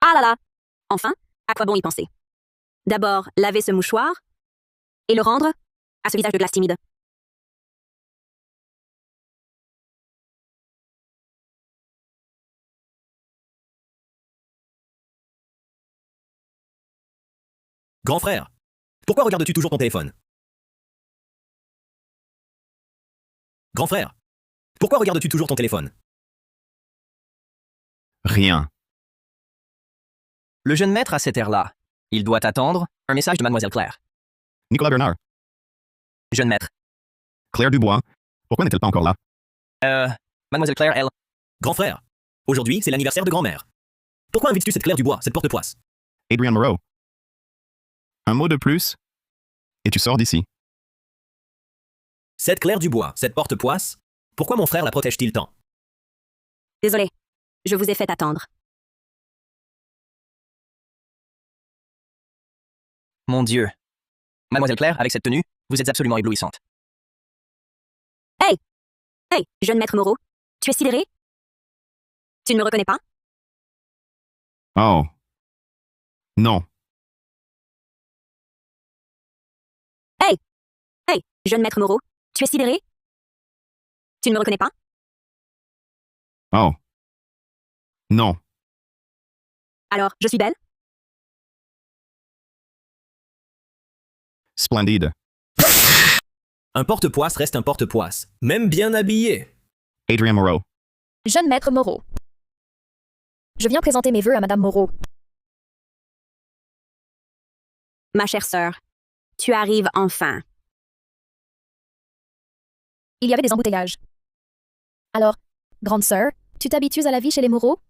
Ah là là! Enfin, à quoi bon y penser? D'abord, laver ce mouchoir et le rendre à ce visage de glace timide. Grand frère, pourquoi regardes-tu toujours ton téléphone? Grand frère, pourquoi regardes-tu toujours ton téléphone? Rien. Le jeune maître a cet air-là. Il doit attendre un message de Mademoiselle Claire. Nicolas Bernard. Jeune maître. Claire Dubois, pourquoi n'est-elle pas encore là? Mademoiselle Claire, elle... Grand frère, aujourd'hui c'est l'anniversaire de grand-mère. Pourquoi invites-tu cette Claire Dubois, cette porte-poisse? Adrian Moreau. Un mot de plus, et tu sors d'ici. Cette Claire Dubois, cette porte-poisse, pourquoi mon frère la protège-t-il tant? Désolé, je vous ai fait attendre. Mon Dieu. Mademoiselle Claire, avec cette tenue, vous êtes absolument éblouissante. Hey, jeune maître Moreau, tu es sidéré? Tu ne me reconnais pas? Oh. Non. Hey! Hey, jeune maître Moreau, tu es sidéré? Tu ne me reconnais pas? Oh. Non. Alors, je suis belle? Splendide. Un porte-poisse reste un porte-poisse, même bien habillé. Adrien Moreau. Jeune maître Moreau. Je viens présenter mes vœux à Madame Moreau. Ma chère sœur, tu arrives enfin. Il y avait des embouteillages. Alors, grande sœur, tu t'habitues à la vie chez les Moreau?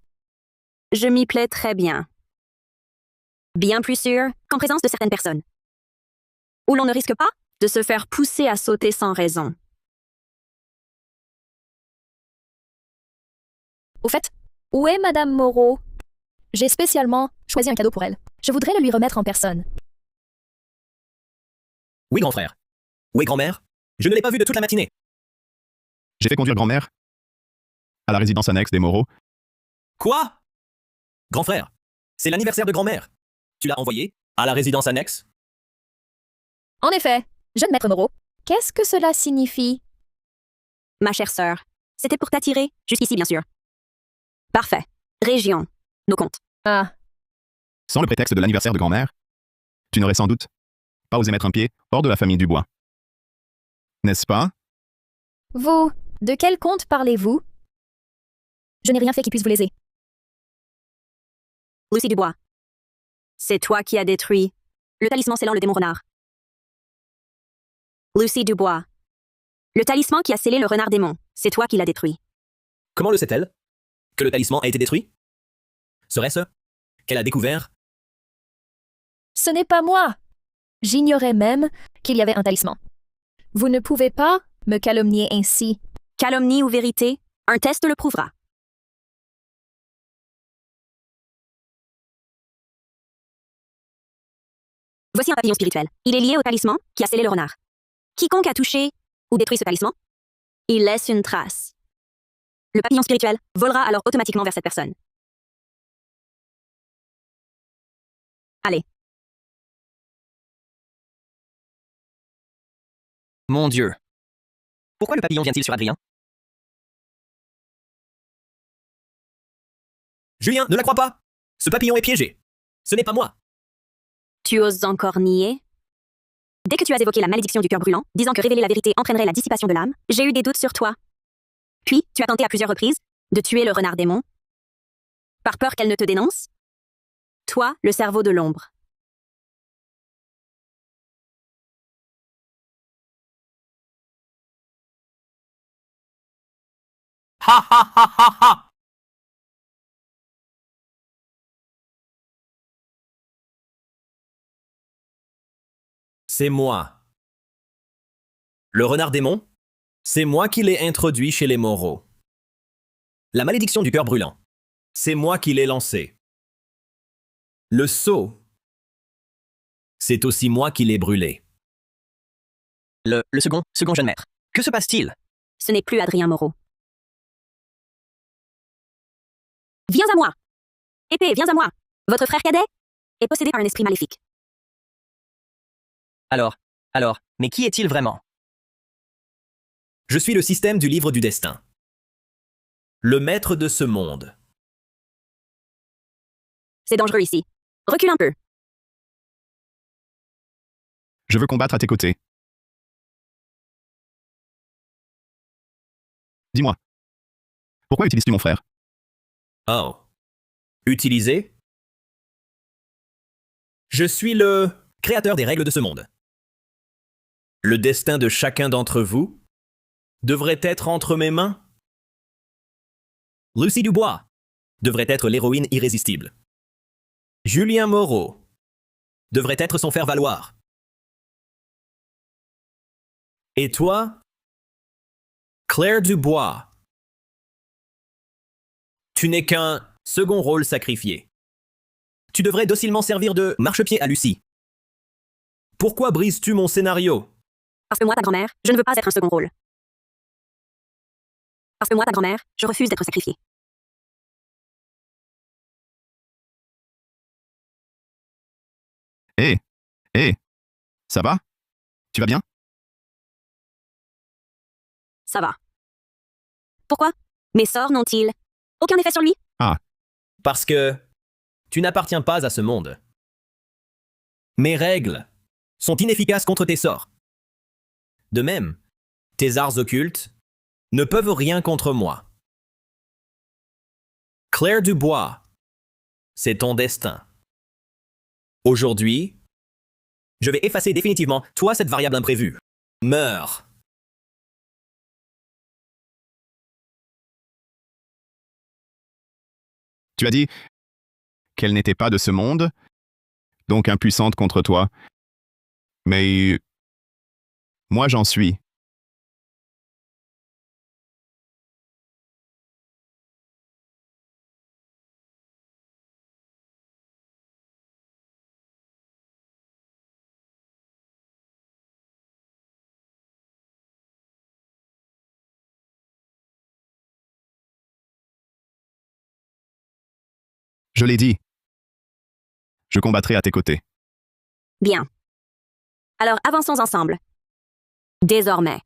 Je m'y plais très bien. Bien plus sûr qu'en présence de certaines personnes. Où l'on ne risque pas de se faire pousser à sauter sans raison. Au fait, où est Madame Moreau? J'ai spécialement choisi un cadeau pour elle. Je voudrais le lui remettre en personne. Oui, grand frère. Où est grand-mère? Je ne l'ai pas vue de toute la matinée. J'ai fait conduire grand-mère à la résidence annexe des Moreau. Quoi? Grand frère, c'est l'anniversaire de grand-mère. Tu l'as envoyée à la résidence annexe? En effet, jeune maître Moreau, qu'est-ce que cela signifie? Ma chère sœur, c'était pour t'attirer, jusqu'ici bien sûr. Parfait. Région. Nos comptes. Ah, Sans le prétexte de l'anniversaire de grand-mère, tu n'aurais sans doute pas osé mettre un pied hors de la famille Dubois. N'est-ce pas? vous, de quel compte parlez-vous? Je n'ai rien fait qui puisse vous léser. Lucie Dubois. C'est toi qui as détruit le talisman scellant le démon renard. Lucie Dubois. Le talisman qui a scellé le renard démon, c'est toi qui l'as détruit. Comment le sait-elle? Que le talisman a été détruit? Serait-ce qu'elle a découvert? Ce n'est pas moi. J'ignorais même qu'il y avait un talisman. Vous ne pouvez pas me calomnier ainsi. Calomnie ou vérité, un test le prouvera. Voici un papillon spirituel. Il est lié au talisman qui a scellé le renard. Quiconque a touché ou détruit ce talisman, il laisse une trace. Le papillon spirituel volera alors automatiquement vers cette personne. Allez. Mon Dieu. Pourquoi le papillon vient-il sur Adrien? Julien, ne la crois pas! Ce papillon est piégé. Ce n'est pas moi. Tu oses encore nier? Dès que tu as évoqué la malédiction du cœur brûlant, disant que révéler la vérité entraînerait la dissipation de l'âme, j'ai eu des doutes sur toi. Puis, tu as tenté à plusieurs reprises de tuer le renard démon. Par peur qu'elle ne te dénonce? Toi, le cerveau de l'ombre. Ha ha ha ha ha! C'est moi. Le renard démon, c'est moi qui l'ai introduit chez les Moreau. La malédiction du cœur brûlant, c'est moi qui l'ai lancée. Le sceau, c'est aussi moi qui l'ai brûlé. Le second jeune maître. Que se passe-t-il? Ce n'est plus Adrien Moreau. Viens à moi! Épée, viens à moi! Votre frère cadet est possédé par un esprit maléfique. Alors, mais qui est-il vraiment? Je suis le système du livre du destin. Le maître de ce monde. C'est dangereux ici. Recule un peu. Je veux combattre à tes côtés. Dis-moi. Pourquoi utilises-tu mon frère? Oh. Utilisé? Je suis le créateur des règles de ce monde. Le destin de chacun d'entre vous devrait être entre mes mains. Lucie Dubois devrait être l'héroïne irrésistible. Julien Moreau devrait être son faire-valoir. Et toi, Claire Dubois, tu n'es qu'un second rôle sacrifié. Tu devrais docilement servir de marchepied à Lucie. Pourquoi brises-tu mon scénario? Parce que moi, ta grand-mère, je ne veux pas être un second rôle. Parce que moi, ta grand-mère, je refuse d'être sacrifiée. Hé, ça va? Tu vas bien? Ça va. Pourquoi? Mes sorts n'ont-ils aucun effet sur lui? Parce que tu n'appartiens pas à ce monde. Mes règles sont inefficaces contre tes sorts. De même, tes arts occultes ne peuvent rien contre moi. Claire Dubois, c'est ton destin. Aujourd'hui, je vais effacer définitivement toi cette variable imprévue. Meurs. Tu as dit qu'elle n'était pas de ce monde, donc impuissante contre toi. Mais moi, j'en suis. Je l'ai dit. Je combattrai à tes côtés. Bien. Alors avançons ensemble. Désormais.